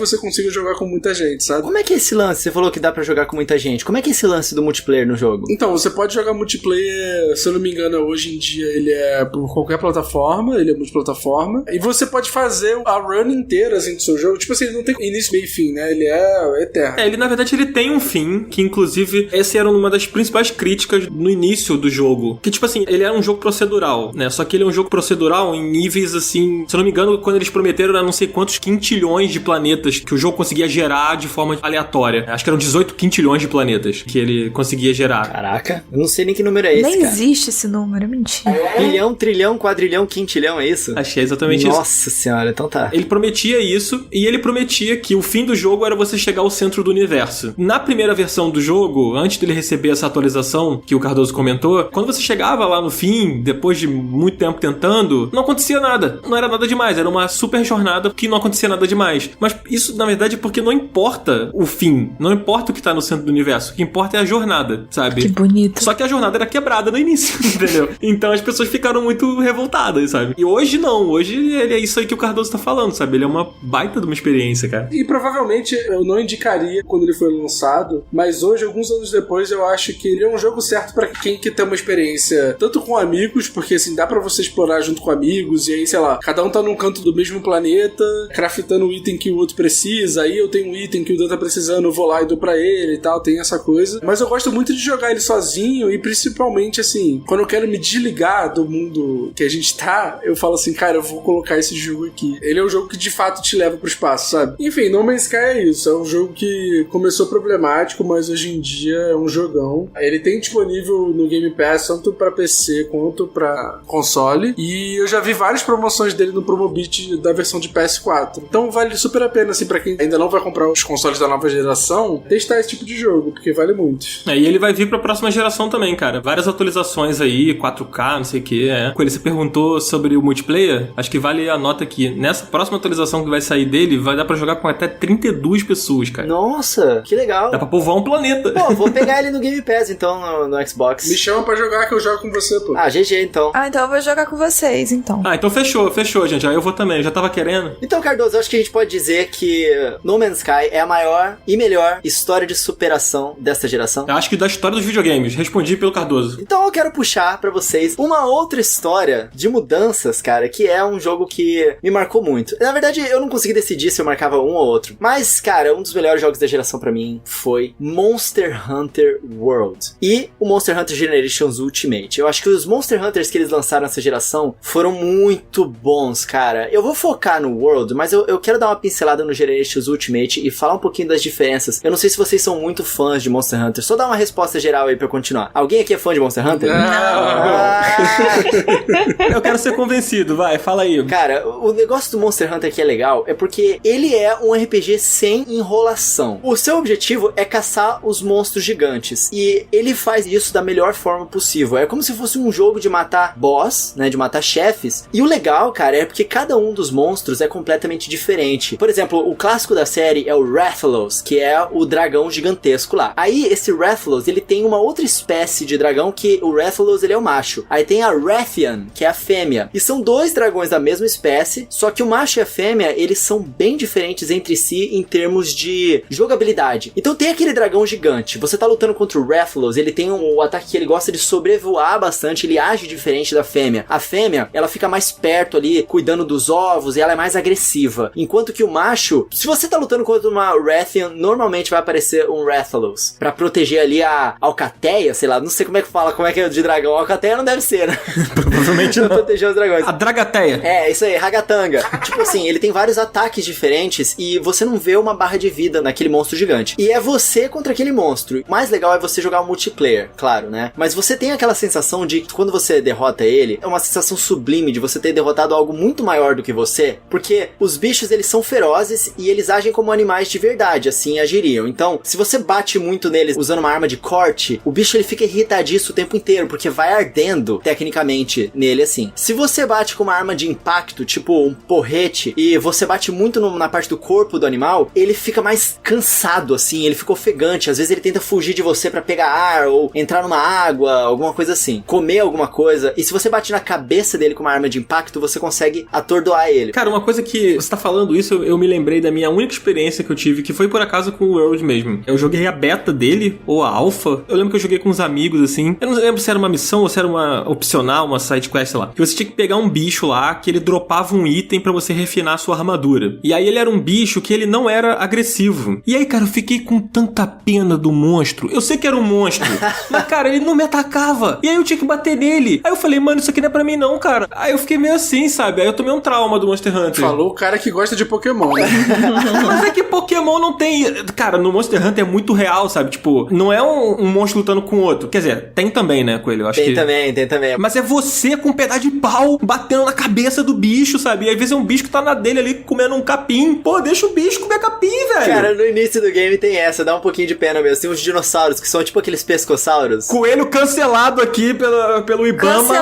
você consiga jogar com muita gente, sabe? Como é que é esse lance? Você falou que dá pra jogar com muita gente. Como é que é esse lance do multiplayer no jogo? Então, você pode jogar multiplayer, se eu não me engano, hoje em dia ele é por qualquer plataforma, ele é multiplataforma, e você pode fazer a run inteira, assim, do seu jogo. Tipo assim, ele não tem início, meio e fim, né? Ele é eterno. Ele, na verdade, ele tem um fim, que inclusive, essa era uma das principais críticas no início do jogo. Que, tipo assim, ele era um jogo procedural, né? Só que ele é um jogo procedural em níveis, assim, se eu não me engano, quando eles prometeram, era não sei quantos quintilhões de planetas que o jogo conseguia gerar de forma aleatória. Acho que eram 18 quintilhões de planetas que ele conseguia gerar. Caraca, eu não sei nem que número é esse, Nem cara. existe esse número, é mentira. Bilhão, trilhão, quadrilhão, quintilhão, é isso? Achei exatamente isso. Nossa senhora, então tá. Ele prometia isso, e ele prometia que o fim do jogo era você chegar ao centro do universo. Na primeira versão do jogo, antes dele receber essa atualização que o Cardoso comentou, quando você chegava lá no fim, depois de muito tempo tentando, não acontecia nada. Não era nada demais, era uma super jornada que não acontecia nada demais. Mas isso, na verdade, é porque não importa o fim, não importa o que tá no centro do universo, o que importa é a jornada, sabe? Que bonito. Só que a jornada era quebrada no início, entendeu? Então as pessoas ficaram muito revoltadas, sabe? E hoje não, hoje ele é isso aí que o Cardoso tá falando, sabe? Ele é uma baita de uma experiência, cara. E provavelmente eu não indicaria quando ele foi lançado, mas hoje, alguns anos depois, eu acho que ele é um jogo certo pra quem quer ter uma experiência tanto com amigos, porque assim, dá pra você explorar junto com amigos, e aí, sei lá, cada um tá num canto do mesmo planeta, craftando o item que o outro precisa, aí eu tenho um item que o Dan tá precisando, eu vou lá e dou pra ele e tal, tem essa coisa. Mas eu gosto muito de jogar ele sozinho, e principalmente, assim, quando eu quero me desligar do mundo que a gente tá, eu falo assim, cara, eu vou colocar esse jogo aqui. Ele é um jogo que de fato te leva pro espaço, sabe? Enfim, No Man's Sky é isso, é um jogo que começou problemático, mas hoje em dia é um jogão. Ele tem disponível no Game Pass, tanto pra PC quanto pra console, e eu já vi várias promoções dele no Promobit da versão de PS4. Então vale super a pena, assim, pra quem ainda não vai comprar os consoles da nova geração, testar esse tipo de jogo, porque vale muito. E ele vai vir pra próxima geração também, cara. Várias atualizações aí, HDR, 4K, não sei o que. Coelho, você perguntou sobre o multiplayer? Acho que vale a nota aqui. Nessa próxima atualização que vai sair dele, vai dar pra jogar com até 32 pessoas, cara. Nossa, que legal. Dá pra povoar um planeta. Pô, vou pegar ele no Game Pass, então, no Xbox. Me chama pra jogar que eu jogo com você, pô. Ah, GG, então. Ah, então eu vou jogar com vocês, então. Ah, então fechou, gente. Aí eu vou também, eu já tava querendo. Então, Cardoso, eu acho que a gente pode dizer que No Man's Sky é a maior e melhor história de superação desta geração. Eu acho que da história dos videogames. Respondi pelo Cardoso. Então eu quero puxar pra vocês uma outra história de mudanças, cara, que é um jogo que me marcou muito. Na verdade, eu não consegui decidir se eu marcava um ou outro. Mas, cara, um dos melhores jogos da geração pra mim foi Monster Hunter World e o Monster Hunter Generations Ultimate. Eu acho que os Monster Hunters que eles lançaram nessa geração foram muito bons, cara. Eu vou focar no World, mas eu quero dar uma pincelada no Generations Ultimate e falar um pouquinho das diferenças. Eu não sei se vocês são muito fãs de Monster Hunter. Só dá uma resposta geral aí pra eu continuar. Alguém aqui é fã de Monster Hunter? Eu quero ser convencido, vai, fala aí. Cara, o negócio do Monster Hunter que é legal é porque ele é um RPG sem enrolação. O seu objetivo é caçar os monstros gigantes. E ele faz isso da melhor forma possível. É como se fosse um jogo de matar boss, né? De matar chefes. E o legal, cara, é porque cada um dos monstros é completamente diferente. Por exemplo, o clássico da série é o Rathalos, que é o dragão gigantesco lá. Aí, esse Rathalos, ele tem uma outra espécie de dragão que o Rathalos, ele é o macho. Aí tem a Rathian, que é a fêmea. E são dois dragões da mesma espécie, só que o macho e a fêmea, eles são bem diferentes entre si em termos de jogabilidade. Então tem aquele dragão gigante. Você tá lutando contra o Rathalos, ele tem um ataque que ele gosta de sobrevoar bastante, ele age diferente da fêmea. A fêmea, ela fica mais perto ali, cuidando dos ovos, e ela é mais agressiva. Enquanto que o macho, se você tá lutando contra uma Rathian, normalmente vai aparecer um Rathalos, pra proteger ali a Alcateia, sei lá, não sei como é que fala, como é que é de dragão. A Alcateia não deve ser, né? Provavelmente não. Pra proteger os dragões. A Dragateia. É, isso aí, Ragatanga. Tipo assim, ele tem vários ataques diferentes e você não vê uma barra de vida naquele monstro gigante. E é você contra aquele monstro. O mais legal é você jogar um multiplayer, claro, né? Mas você tem aquela sensação de que quando você derrota ele, é uma sensação sublime de você ter derrotado algo muito maior do que você, porque os bichos, eles são ferozes e eles agem como animais de verdade, assim agiriam. Então, se você bate muito neles usando uma arma de corte, o bicho ele fica irritadiço o tempo inteiro, porque vai ardendo, tecnicamente, nele assim. Se você bate com uma arma de impacto, tipo um porrete, e você bate muito na parte do corpo do animal, ele fica mais cansado, assim, ele fica ofegante. Às vezes ele tenta fugir de você pra pegar ar, ou entrar numa água, alguma coisa assim. Comer alguma coisa. E se você bate na cabeça dele com uma arma de impacto, você consegue atordoar ele. Cara, uma coisa que você tá falando isso, eu me lembrei da minha única experiência que eu tive, que foi por acaso com o World mesmo. Eu joguei a beta dele, ou a alpha. Eu lembro que eu joguei com uns amigos, assim. Eu não lembro se era uma missão ou se era uma opcional, uma side quest, sei lá. Que você tinha que pegar um bicho lá, que ele dropava um item pra você refinar a sua armadura. E aí ele era um bicho que ele não era agressivo. E aí, cara, eu fiquei com tanta pena do monstro. Eu sei que era um monstro, mas, cara, ele não me atacava. E aí eu tinha que bater nele. Aí eu falei, mano, isso aqui não é pra mim não, cara. Aí eu fiquei meio assim, sabe? Aí eu tomei um trauma do Monster Hunter. Falou o cara que gosta de Pokémon, né? Mas é que Pokémon não tem... Cara, no Monster Hunter é muito real, sabe? Tipo, não é um monstro lutando com outro. Quer dizer, tem também, né, Coelho? Eu acho Tem que... também. Mas é você com um pedaço de pau batendo na cabeça do bicho, sabe? E às vezes é um bicho que tá na dele ali comendo um capim. Pô, deixa o bicho comer capim, velho. Cara, no início do game tem essa, dá um pouquinho de pena mesmo. Tem uns dinossauros que são tipo aqueles pescossauros. Coelho cancelado aqui pelo Ibama.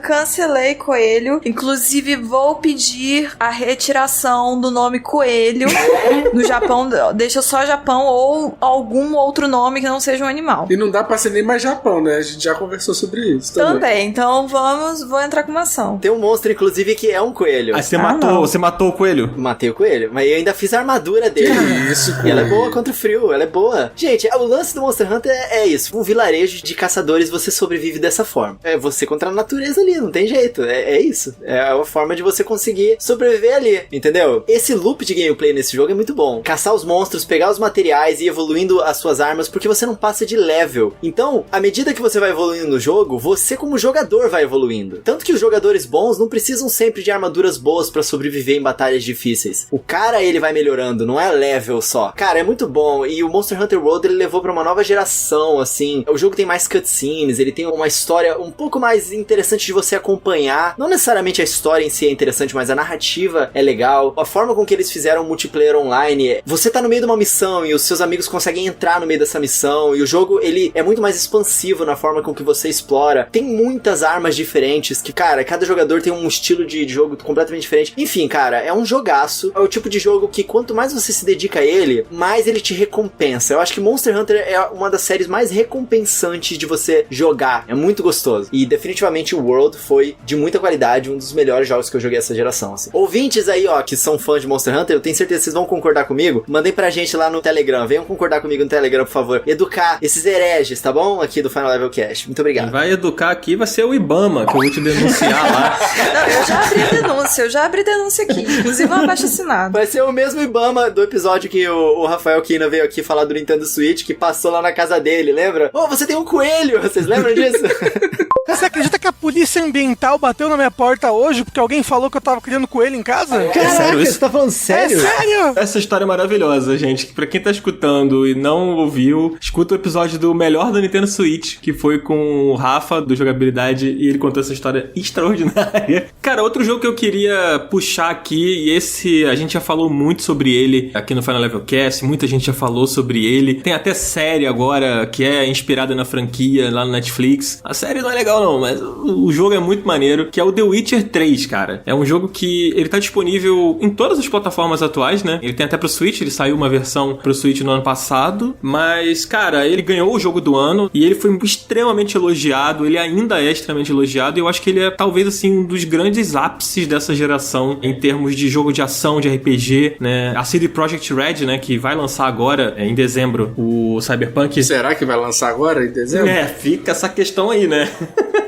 Cancelei Coelho. Inclusive, vou pedir a retiração do nome Coelho no Japão. Deixa só Japão ou algum outro nome que não seja um animal. E não dá pra ser nem mais Japão, né? A gente já conversou sobre isso também. Então vou entrar com uma ação. Tem um monstro, inclusive, que é um coelho. Aí você matou o coelho? Matei o coelho, mas eu ainda fiz a armadura dele. Que isso, E ela é boa contra o frio, ela é boa. Gente, o lance do Monster Hunter é isso. Um vilarejo de caçadores, você sobrevive dessa forma. É você contra a natureza ali, não tem jeito. É isso. É a forma de você conseguir sobreviver ali, entendeu? Esse loop de gameplay nesse jogo é muito bom. Caçar os monstros, pegar os materiais e ir evoluindo as suas armas, porque você não passa de level. Então, à medida que você vai evoluindo no jogo, você como jogador vai evoluindo. Tanto que os jogadores bons não precisam sempre de armaduras boas pra sobreviver em batalhas difíceis. O cara, ele vai melhorando, não é level só. Cara, é muito bom. E o Monster Hunter World, ele levou pra uma nova geração, assim. O jogo tem mais cutscenes, ele tem uma história um pouco mais interessante de você acompanhar. Não necessariamente a história em si é interessante, mas a narrativa é legal. A forma com que eles fizeram o multiplayer online, você tá no meio de uma missão e os seus amigos conseguem entrar no meio dessa missão, e o jogo, ele é muito mais expansivo na forma com que você explora fora. Tem muitas armas diferentes que, cara, cada jogador tem um estilo de jogo completamente diferente. Enfim, cara, é um jogaço. É o tipo de jogo que quanto mais você se dedica a ele, mais ele te recompensa. Eu acho que Monster Hunter é uma das séries mais recompensantes de você jogar. É muito gostoso. E definitivamente o World foi de muita qualidade, um dos melhores jogos que eu joguei essa geração, assim. Ouvintes aí, ó, que são fãs de Monster Hunter, eu tenho certeza que vocês vão concordar comigo. Mandem pra gente lá no Telegram. Venham concordar comigo no Telegram, por favor. Educar esses hereges, tá bom? Aqui do Final Level Cast. Muito obrigado. Quem vai educar aqui vai ser o Ibama, que eu vou te denunciar lá. Não, eu já abri denúncia aqui. Inclusive uma abaixo assinada. Vai ser o mesmo Ibama do episódio que o Rafael Kina veio aqui falar do Nintendo Switch, que passou lá na casa dele, lembra? Oh, você tem um coelho! Vocês lembram disso? Você acredita que a polícia ambiental bateu na minha porta hoje porque alguém falou que eu tava criando coelho em casa? Caraca, sério isso? você tá falando sério? É sério? Essa história é maravilhosa, gente. Pra quem tá escutando e não ouviu, escuta o episódio do melhor da Nintendo Switch, que foi com o Rafa, do Jogabilidade, e ele contou essa história extraordinária. Cara, outro jogo que eu queria puxar aqui, e esse a gente já falou muito sobre ele aqui no Final Level Cast, muita gente já falou sobre ele. Tem até série agora que é inspirada na franquia lá no Netflix. A série não é legal não, mas o jogo é muito maneiro, que é o The Witcher 3, cara. É um jogo que ele tá disponível em todas as plataformas atuais, né? Ele tem até pro Switch, ele saiu uma versão pro Switch no ano passado, mas, cara, ele ganhou o jogo do ano e ele foi extremamente elogiado, ele ainda é extremamente elogiado e eu acho que ele é talvez, assim, um dos grandes ápices dessa geração em termos de jogo de ação, de RPG, né? A CD Projekt Red, né, que vai lançar agora, em dezembro, o Cyberpunk. Será que vai lançar agora, em dezembro? É, fica essa questão aí, né?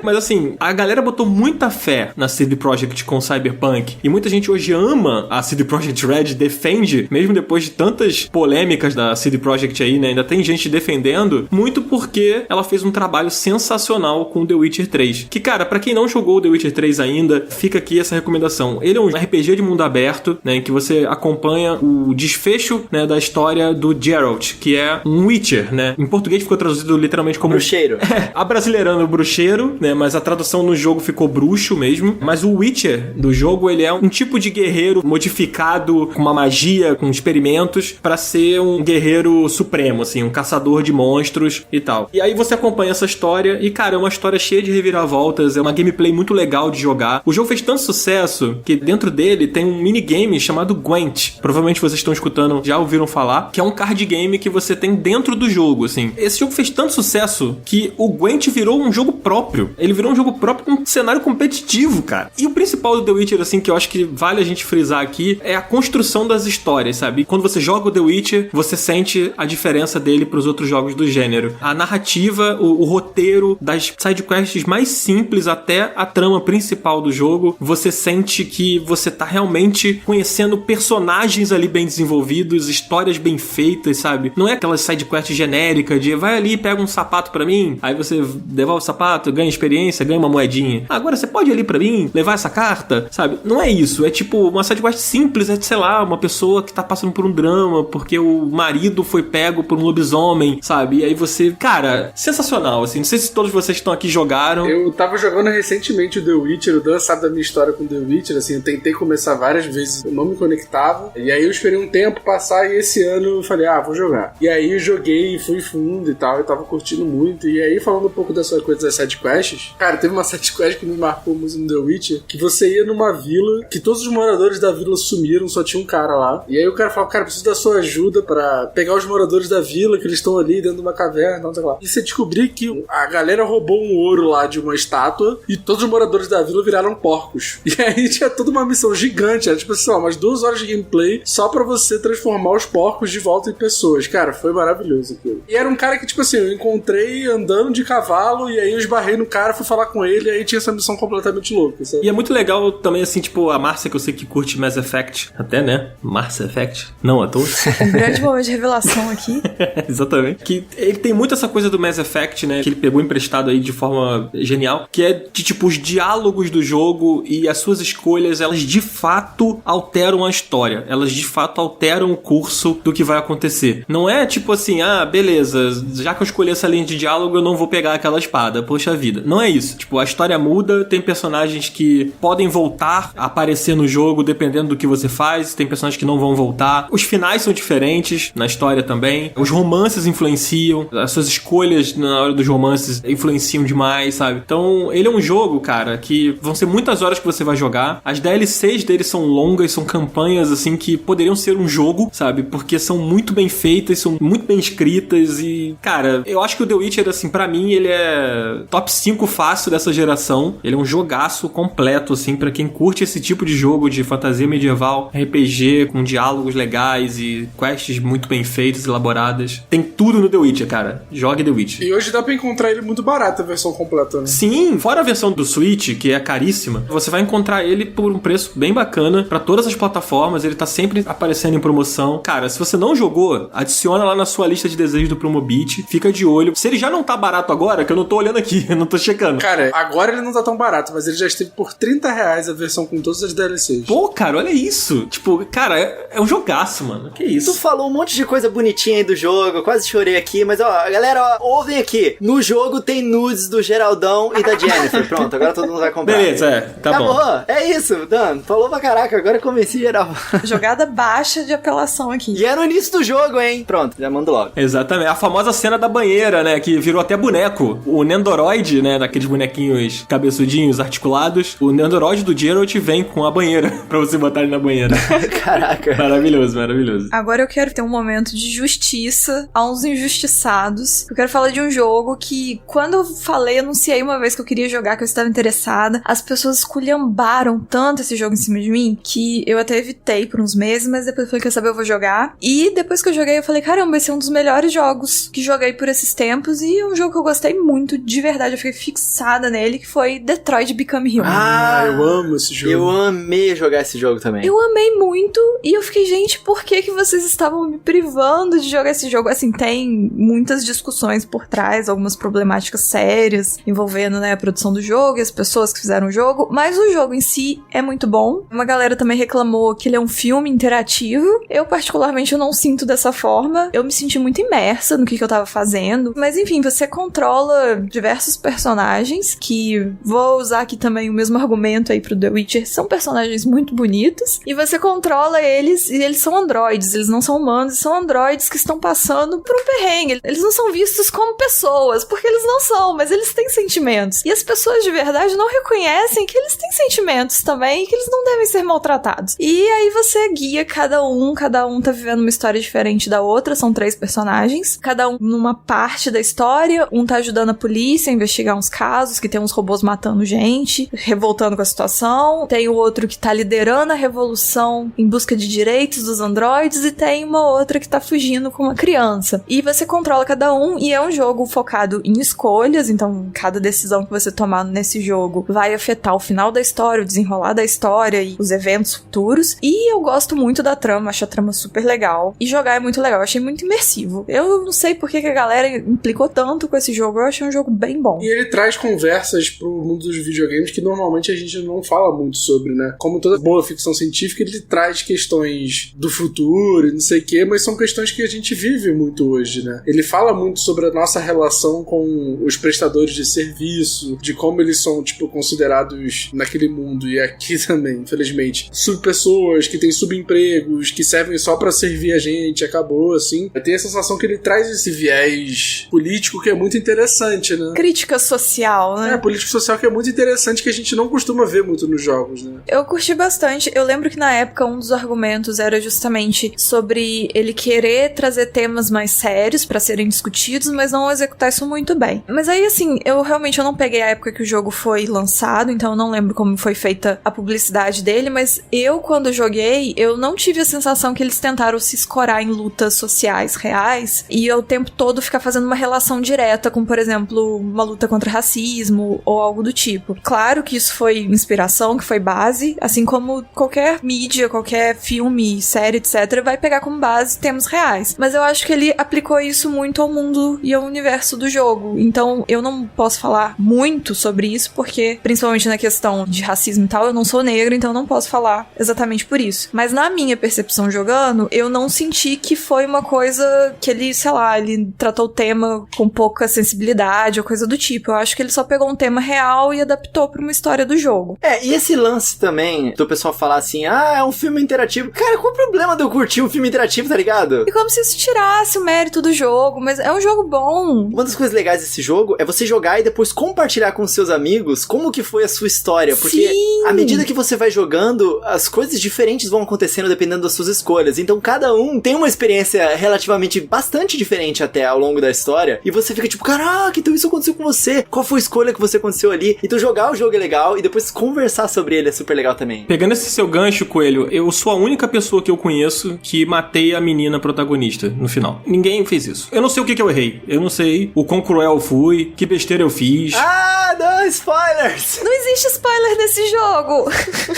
Mas assim, a galera botou muita fé na CD Projekt com Cyberpunk. E muita gente hoje ama a CD Projekt Red, defende, mesmo depois de tantas polêmicas da CD Projekt aí, né? Ainda tem gente defendendo, muito porque ela fez um trabalho sensacional com The Witcher 3. Que, cara, pra quem não jogou The Witcher 3 ainda, fica aqui essa recomendação. Ele é um RPG de mundo aberto, né? Em que você acompanha o desfecho, né, da história do Geralt, que é um Witcher, né? Em português ficou traduzido literalmente como... Bruxeiro. Abrasileirando o bruxeiro, né? Mas a tradução no jogo ficou bruxo mesmo. Mas o Witcher do jogo, ele é um tipo de guerreiro modificado com uma magia, com experimentos, pra ser um guerreiro supremo, assim, um caçador de monstros e tal. E aí você acompanha essa história e, cara, é uma história cheia de reviravoltas, é uma gameplay muito legal de jogar. O jogo fez tanto sucesso que dentro dele tem um minigame chamado Gwent. Provavelmente vocês estão escutando, já ouviram falar, que é um card game que você tem dentro do jogo, assim. Esse jogo fez tanto sucesso que o Gwent virou um jogo próprio. Ele virou um jogo próprio com um cenário competitivo, cara. E o principal do The Witcher, assim, que eu acho que vale a gente frisar aqui, é a construção das histórias, sabe? Quando você joga o The Witcher, você sente a diferença dele pros outros jogos do gênero. A narrativa, o roteiro, das sidequests mais simples até a trama principal do jogo, você sente que você tá realmente conhecendo personagens ali bem desenvolvidos, histórias bem feitas, sabe? Não é aquela sidequest genérica de vai ali e pega um sapato pra mim, aí você devolve o sapato, ganha experiência, ganha uma moedinha. Agora você pode ir ali pra mim, levar essa carta, sabe? Não é isso, é tipo uma sidequest simples, é de, sei lá, uma pessoa que tá passando por um drama porque o marido foi pego por um lobisomem, sabe? E aí você, cara, sensacional, assim, não sei se todos vocês que estão aqui jogaram. Eu tava jogando recentemente o The Witcher, o Dan sabe da minha história com The Witcher, assim, eu tentei começar várias vezes, eu não me conectava, e aí eu esperei um tempo passar e esse ano eu falei, vou jogar. E aí eu joguei e fui fundo e tal, eu tava curtindo muito, e aí falando um pouco dessa coisa das sidequests, cara, teve uma sidequest que me marcou muito no The Witcher, que você ia numa vila, que todos os moradores da vila sumiram, só tinha um cara lá, e aí o cara falava, cara, preciso da sua ajuda pra pegar os moradores da vila, que eles estão ali dentro de uma caverna, não sei lá. E você descobrir que a galera roubou um ouro lá de uma estátua, e todos os moradores da vila viraram porcos. E aí tinha toda uma missão gigante, era tipo assim, umas 2 horas de gameplay só pra você transformar os porcos de volta em pessoas. Cara, foi maravilhoso aquilo. E era um cara que, tipo assim, eu encontrei andando de cavalo, e aí eu esbarrei no cara, fui falar com ele, e aí tinha essa missão completamente louca, sabe? E é muito legal também, assim, tipo, a Márcia, que eu sei que curte Mass Effect, até, né? Mass Effect? Não, à toa. Um grande momento de revelação aqui. Exatamente. Que ele tem muito essa coisa do Mass Effect, né? Que ele pegou emprestado aí de forma genial, que é de, tipo, os diálogos do jogo e as suas escolhas, elas de fato alteram a história. Elas de fato alteram o curso do que vai acontecer. Não é tipo assim, beleza, já que eu escolhi essa linha de diálogo, eu não vou pegar aquela espada. Poxa vida. Não é isso. Tipo, a história muda, tem personagens que podem voltar a aparecer no jogo, dependendo do que você faz, tem personagens que não vão voltar. Os finais são diferentes na história também. Os romances influenciam, as suas escolhas na hora dos romances influenciam demais, sabe? Então, ele é um jogo, cara, que vão ser muitas horas que você vai jogar. As DLCs dele são longas, são campanhas, assim, que poderiam ser um jogo, sabe? Porque são muito bem feitas, são muito bem escritas e, cara, eu acho que o The Witcher, assim, pra mim, ele é top 5 fácil dessa geração. Ele é um jogaço completo, assim, pra quem curte esse tipo de jogo de fantasia medieval, RPG, com diálogos legais e quests muito bem feitas, elaboradas. Tem tudo no The Witcher, cara. Jogue The Witcher. E hoje dá pra encontrar ele muito barato, a versão completa, né? Sim, fora a versão do Switch, que é caríssima, você vai encontrar ele por um preço bem bacana pra todas as plataformas, ele tá sempre aparecendo em promoção. Cara, se você não jogou, adiciona lá na sua lista de desejos do Promobit, fica de olho. Se ele já não tá barato agora, que eu não tô olhando aqui, eu não tô checando. Cara, agora ele não tá tão barato, mas ele já esteve por R$30 a versão com todas as DLCs. Pô, cara, olha isso. Tipo, cara, é um jogaço, mano. Que isso? Tu falou um monte de coisa bonitinha aí do jogo, eu quase chorei aqui, mas ó, galera, ó, ouvem aqui. No jogo tem nudes do Geraldão e da Jennifer. Pronto, agora todo mundo vai comprar. Beleza, tá Acabou. bom. É isso, Dan. Falou pra caraca, agora eu convenci geral. Jogada baixa de apelação aqui. E é no início do jogo, hein? Pronto, já mando logo. Exatamente. A famosa cena da banheira, né? Que virou até boneco. O Nendoroid, né? Daqueles bonequinhos cabeçudinhos, articulados. O Nendoroid do Geralt vem com a banheira pra você botar ele na banheira. Caraca. Maravilhoso, maravilhoso. Agora eu quero ter um momento de justiça a uns injustiçados. Eu quero falar de um jogo que, quando eu falei, anunciei uma vez que eu queria jogar, que eu estava interessada, as pessoas esculhambaram tanto esse jogo em cima de mim, que eu até evitei por uns meses, mas depois eu falei, quer saber, eu vou jogar. E depois que eu joguei, eu falei, caramba, esse é um dos melhores jogos que joguei por esses tempos, e é um jogo que eu gostei muito, de verdade, eu fiquei fixada nele, que foi Detroit Become Human. Ah, eu amo esse jogo. Eu amei jogar esse jogo também. Eu amei muito, e eu fiquei, gente, por que vocês estavam me privando de jogar esse jogo? Assim, tem muitas discussões por trás, algumas problemáticas sérias envolvendo, né, a produção do jogo e as pessoas que fizeram o jogo, mas o jogo em si é muito bom. Uma galera também reclamou que ele é um filme interativo. Eu, particularmente, eu não sinto dessa forma. Eu me senti muito imersa no que eu tava fazendo. Mas, enfim, você controla diversos personagens, que vou usar aqui também o mesmo argumento aí pro The Witcher. São personagens muito bonitos, e você controla eles, e eles são androides, eles não são humanos, são androides que estão passando por um perrengue. Eles não são vistos como pessoas, porque eles não são, mas eles têm sentimentos. E as pessoas de verdade não reconhecem que eles têm sentimentos também, e que eles não devem ser maltratados. E aí você guia cada um tá vivendo uma história diferente da outra, são 3 personagens, cada um numa parte da história, um tá ajudando a polícia a investigar uns casos, que tem uns robôs matando gente, revoltando com a situação, tem o outro que tá liderando a revolução em busca de direitos dos androides, e tem uma outra que tá fugindo com uma criança. E você controla cada um, e é um jogo focado em escolhas, então cada decisão que você tomar nesse jogo vai afetar o final da história, o desenrolar da história e os eventos futuros. E eu gosto muito da trama, acho a trama super legal, e jogar é muito legal, eu achei muito imersivo. Eu não sei por que a galera implicou tanto com esse jogo, eu achei um jogo bem bom. E ele traz conversas pro mundo dos videogames que normalmente a gente não fala muito sobre, né? Como toda boa ficção científica, ele traz questões do futuro e não sei o quê, mas são questões que a gente vive muito hoje, né? Ele fala muito sobre a nossa relação com os prestadores de serviço, de como eles são, tipo, considerados naquele mundo, e aqui também, infelizmente, subpessoas que têm subempregos, que servem só pra servir a gente, acabou, assim. Eu tenho a sensação que ele traz esse viés político que é muito interessante, né? Crítica social, né? É, político social que é muito interessante, que a gente não costuma ver muito nos jogos, né? Eu curti bastante. Eu lembro que na época um dos argumentos era justamente sobre ele querer trazer temas mais sérios pra serem discutidos, mas não executar isso muito bem. Mas aí, assim, eu não peguei a época que o jogo foi lançado, então eu não lembro como foi feita a publicidade dele, mas eu, quando joguei, eu não tive a sensação que eles tentaram se escorar em lutas sociais reais e o tempo todo ficar fazendo uma relação direta com, por exemplo, uma luta contra racismo ou algo do tipo. Claro que isso foi inspiração, que foi base, assim como qualquer mídia, qualquer filme, série, etc., vai pegar como base temas reais. Mas eu acho que ele aplicou isso muito ao mundo e ao universo do jogo. Então, eu não posso falar muito sobre isso, porque, principalmente na questão de racismo e tal, eu não sou negra, então eu não posso falar exatamente por isso. Mas na minha percepção jogando, eu não senti que foi uma coisa que ele, sei lá, ele tratou o tema com pouca sensibilidade ou coisa do tipo. Eu acho que ele só pegou um tema real e adaptou pra uma história do jogo. E esse lance também, do pessoal falar assim, é um filme interativo. Cara, qual o problema de eu curtir um filme interativo, tá ligado? E como se isso tirasse o mérito do jogo, mas é um jogo bom. Uma das coisas legais desse jogo é você jogar e depois compartilhar com seus amigos como que foi a sua história, porque Sim. à medida que você vai jogando, as coisas diferentes vão acontecendo dependendo das suas escolhas, então cada um tem uma experiência relativamente bastante diferente até ao longo da história, e você fica tipo, caraca, então isso aconteceu com você, qual foi a escolha que você aconteceu ali? Então jogar o jogo é legal e depois conversar sobre ele é super legal também. Pegando esse seu gancho, Coelho, eu sou a única pessoa que eu conheço que matei a menina protagonista no final. Ninguém fez isso. Eu não sei o que eu errei. Eu não sei o quão cruel eu fui, que besteira eu fiz. Não, spoilers! Não existe spoiler nesse jogo.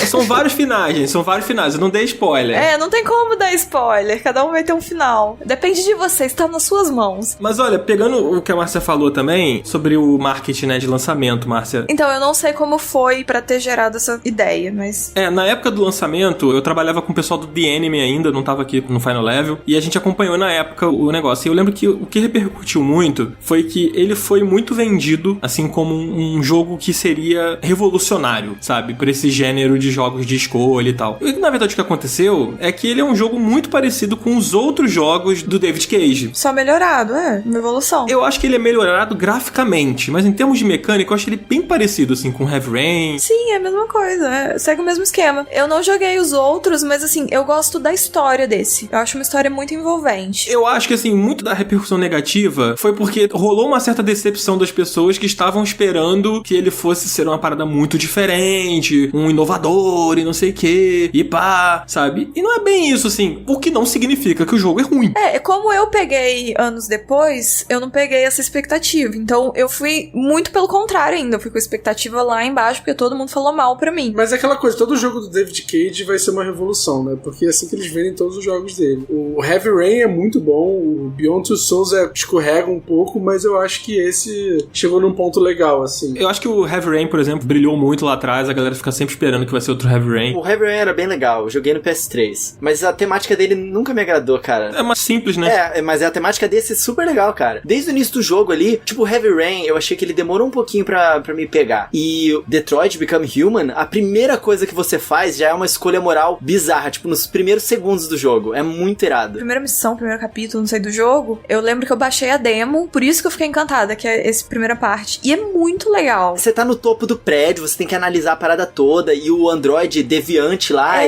São vários finais, gente. São vários finais. Eu não dei spoiler. Não tem como dar spoiler. Cada um vai ter um final. Depende de você, está nas suas mãos. Mas olha, pegando o que a Márcia falou também, sobre o marketing, né, de lançamento, Márcia. Então, eu não sei como foi pra ter gerado essa ideia, mas... Na época do lançamento, eu trabalhava com o pessoal do The Enemy ainda, não tava aqui no Final Level, e a gente acompanhou na época o negócio. E eu lembro que o que repercutiu muito foi que ele foi muito vendido, assim, como um jogo que seria revolucionário, sabe? Por esse gênero de jogos de escolha e tal. E, na verdade, o que aconteceu é que ele é um jogo muito parecido com os outros jogos do David Cage. Só melhorado, uma evolução. Eu acho que ele é melhorado graficamente, mas em termos de mecânica, eu acho ele bem parecido, assim, com Heavy Rain. Sim, é a mesma coisa, segue o mesmo esquema. Eu não joguei os outros, mas assim, eu gosto da história desse. Eu acho uma história muito envolvente. Eu acho que, assim, muito da repercussão negativa foi porque rolou uma certa decepção das pessoas que estavam esperando que ele fosse ser uma parada muito diferente, um inovador e não sei o que, e pá, sabe? E não é bem isso, assim, o que não significa que o jogo é ruim. Como eu peguei anos depois, eu não peguei essa expectativa. Então, eu fui muito pelo contrário ainda. Eu fui com a expectativa lá embaixo, porque todo mundo falou mal pra mim. Mas é aquela coisa, todo jogo do David Cage vai ser uma revolução, né? Porque é assim que eles vendem todos os jogos dele. O Heavy Rain é muito bom, o Beyond Two Souls escorrega um pouco, mas eu acho que esse chegou num ponto legal, assim. Eu acho que o Heavy Rain, por exemplo, brilhou muito lá atrás, a galera fica sempre esperando que vai ser outro Heavy Rain. O Heavy Rain era bem legal, eu joguei no PS3, mas a temática dele nunca me agradou, cara. É mais simples, né? Mas a temática desse é super legal, cara. Desde o início do jogo ali, tipo, o Heavy Rain, eu achei que ele demorou um pouquinho pra me pegar. E Detroit Become Human, a primeira coisa que você faz já é uma escolha moral bizarra, tipo, nos primeiros segundos do jogo. É muito irado. Primeira missão, primeiro capítulo, não sei, do jogo, eu lembro que eu baixei a demo, por isso que eu fiquei encantada, que é essa primeira parte. E é muito legal. Você tá no topo do prédio, você tem que analisar a parada toda, e o androide deviante lá,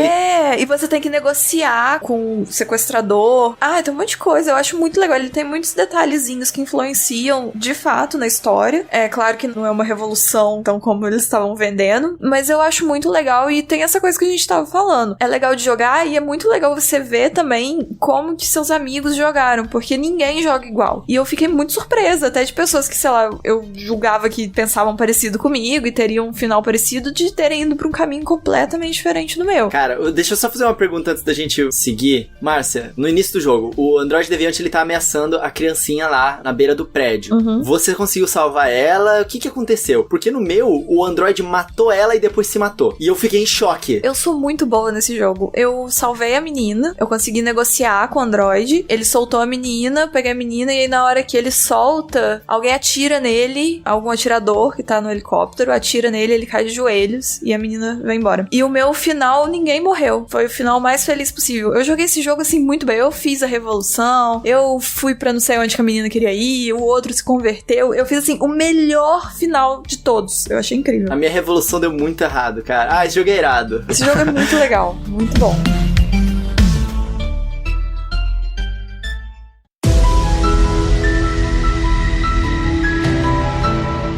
e você tem que negociar com o sequestrador. Tem um monte de coisa, eu acho muito legal. Ele tem muitos detalhezinhos que influenciam, de fato, na história. É claro que não é uma revolução, tão como eles estavam vendendo, mas eu acho muito legal, e tem essa coisa que a gente tava falando. É legal de jogar, e é muito legal você ver também como que seus amigos jogaram, porque ninguém joga igual. E eu fiquei muito surpresa, até de pessoas que, sei lá, eu julgava que pensavam parecido comigo e teriam um final parecido, de terem ido pra um caminho completamente diferente do meu. Cara, deixa eu só fazer uma pergunta antes da gente seguir. Márcia, no início do jogo, o androide deviante, ele tá ameaçando a criancinha lá na beira do prédio. Você conseguiu salvar ela? O que aconteceu? Porque no meu, o androide matou ela e depois se matou. E eu fiquei em choque. Eu sou muito boa nesse jogo. Eu salvei a menina, eu consegui negociar com o androide, ele soltou a menina, peguei a menina, e aí na hora que ele solta, alguém atira nele, algum atirador que tá no helicóptero, atira nele, ele cai de joelhos, e a menina vai embora. E o meu final, ninguém morreu. Foi o final mais feliz possível. Eu joguei esse jogo assim muito bem. Eu fiz a revolução, eu fui pra não sei onde que a menina queria ir, o outro se converteu. Eu fiz assim, o melhor final de todos. Eu achei incrível. A minha revolução deu muito errado, cara. Esse jogo é irado. Esse jogo é muito legal, muito bom.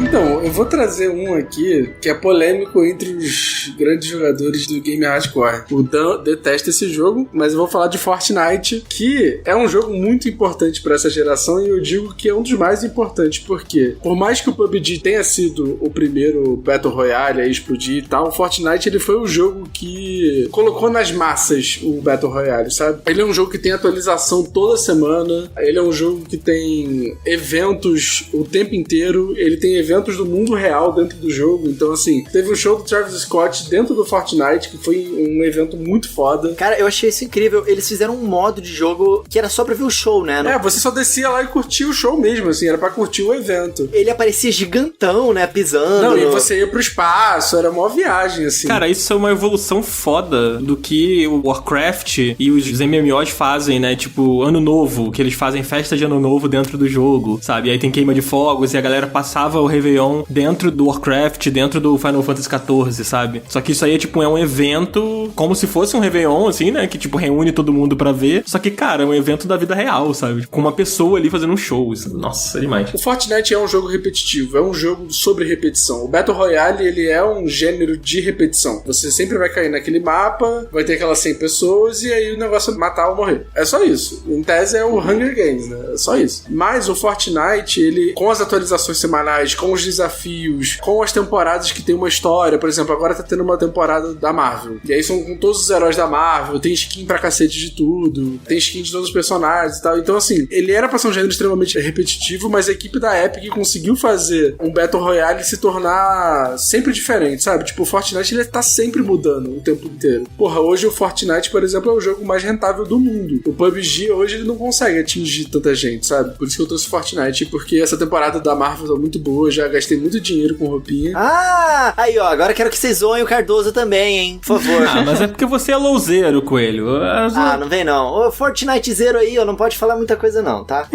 Então, eu vou trazer um aqui que é polêmico entre os grandes jogadores do game hardcore. O Dan detesta esse jogo, mas eu vou falar de Fortnite, que é um jogo muito importante para essa geração, e eu digo que é um dos mais importantes, porque por mais que o PUBG tenha sido o primeiro Battle Royale a explodir e tal, o Fortnite, ele foi o jogo que colocou nas massas o Battle Royale, sabe? Ele é um jogo que tem atualização toda semana, ele é um jogo que tem eventos o tempo inteiro, ele tem eventos do mundo mundo real dentro do jogo. Então, assim, teve um show do Travis Scott dentro do Fortnite, que foi um evento muito foda. Cara, eu achei isso incrível. Eles fizeram um modo de jogo que era só pra ver o show, né? Você só descia lá e curtia o show mesmo, assim, era pra curtir o evento. Ele aparecia gigantão, né? Pisando. Não, e você ia pro espaço, era uma viagem, assim. Cara, isso é uma evolução foda do que o Warcraft e os MMOs fazem, né? Tipo, Ano Novo, que eles fazem festa de Ano Novo dentro do jogo, sabe? E aí tem queima de fogos e a galera passava o Réveillon dentro do Warcraft, dentro do Final Fantasy XIV, sabe? Só que isso aí, tipo, é um evento como se fosse um Réveillon, assim, né? Que, tipo, reúne todo mundo pra ver. Só que, cara, é um evento da vida real, sabe? Com uma pessoa ali fazendo um show. Isso, nossa, é demais. O Fortnite é um jogo repetitivo, é um jogo sobre repetição. O Battle Royale, ele é um gênero de repetição. Você sempre vai cair naquele mapa, vai ter aquelas 100 pessoas e aí o negócio é matar ou morrer. É só isso. Em tese é o Hunger Games, né? É só isso. Mas o Fortnite, ele, com as atualizações semanais, com os desafios, com as temporadas que tem uma história, por exemplo, agora tá tendo uma temporada da Marvel. E aí são com todos os heróis da Marvel, tem skin pra cacete de tudo, tem skin de todos os personagens e tal. Então, assim, ele era pra ser um gênero extremamente repetitivo, mas a equipe da Epic conseguiu fazer um Battle Royale se tornar sempre diferente, sabe? Tipo, o Fortnite, ele tá sempre mudando o tempo inteiro. Porra, hoje o Fortnite, por exemplo, é o jogo mais rentável do mundo. O PUBG, hoje, ele não consegue atingir tanta gente, sabe? Por isso que eu trouxe Fortnite, porque essa temporada da Marvel tá muito boa, já gastei muito dinheiro com roupinha. Ah, aí ó, agora quero que vocês zoem o Cardoso também, hein? Por favor. Ah, mas é porque você é louzeiro, Coelho. Ah, não vem não. Ô, Fortnite Zero aí, ó, não pode falar muita coisa não, tá?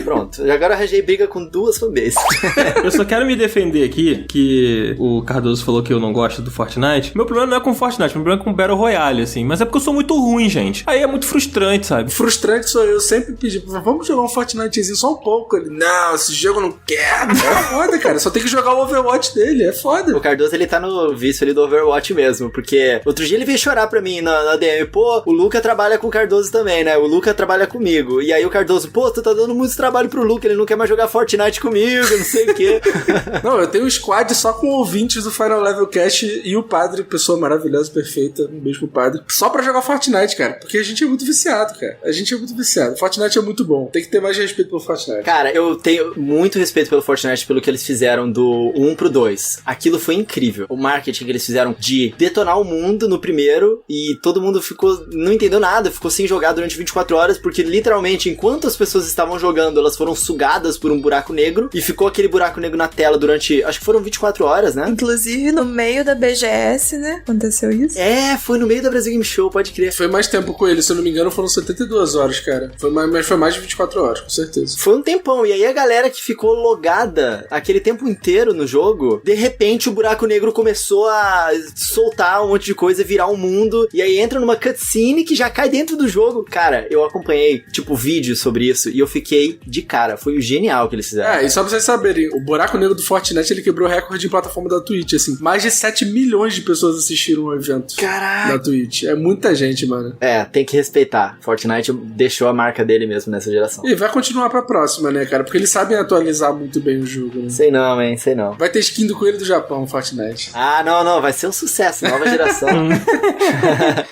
Pronto, agora eu arranjei briga com duas fanbases. Eu só quero me defender aqui, que o Cardoso falou que eu não gosto do Fortnite. Meu problema não é com Fortnite, meu problema é com Battle Royale, assim. Mas é porque eu sou muito ruim, gente. Aí é muito frustrante, sabe? Frustrante sou eu, sempre pedi, vamos jogar um Fortnitezinho só um pouco. Ele, não, esse jogo eu não quero. É foda, cara, só tem que jogar o Overwatch dele, é foda. O Cardoso, ele tá no vício ali do Overwatch mesmo, porque outro dia ele veio chorar pra mim na DM, pô, o Luca trabalha com o Cardoso também, né? O Luca trabalha comigo. E aí o Cardoso, pô, tu tá dando muito trabalho pro Luca, ele não quer mais jogar Fortnite comigo, não sei o quê. Não, eu tenho um squad só com ouvintes do Final Level Cast e o Padre, pessoa maravilhosa, perfeita, um beijo pro Padre, só pra jogar Fortnite, cara, porque a gente é muito viciado, cara. A gente é muito viciado. Fortnite é muito bom. Tem que ter mais respeito pelo Fortnite. Cara, eu tenho muito respeito pelo Fortnite, pelo que eles fizeram do 1 pro 2. Aquilo foi incrível. O marketing que eles fizeram de detonar o mundo no primeiro e todo mundo não entendeu nada, ficou sem jogar durante 24 horas, porque literalmente, enquanto as pessoas estavam jogando, elas foram sugadas por um buraco negro e ficou aquele buraco negro na tela durante, acho que foram 24 horas, né? Inclusive, no meio da BGS, né? Aconteceu isso. É, foi no meio da Brasil Game Show, pode crer. Foi mais tempo com ele, se eu não me engano, foram 72 horas, cara. Mas foi mais de 24 horas, com certeza. Foi um tempão, e aí a galera que ficou logada aquele tempo inteiro no jogo, de repente o buraco negro começou a soltar um monte de coisa, virar um mundo, e aí entra numa cutscene que já cai dentro do jogo. Cara, eu acompanhei, tipo, vídeos sobre isso, e eu fiquei de cara. Foi o genial que eles fizeram. É, e só pra vocês saberem, o buraco negro do Fortnite, ele quebrou o recorde de plataforma da Twitch, assim. Mais de 7 milhões de pessoas assistiram o evento. Caraca! Da Twitch. É muita gente, mano. É, tem que respeitar. Fortnite deixou a marca dele mesmo nessa geração. E vai continuar pra próxima, né, cara? Porque eles sabem atualizar muito bem o jogo, né? Sei não, hein? Sei não. Vai ter skin do Coelho do Japão, Fortnite. Ah, não. Vai ser um sucesso. Nova geração.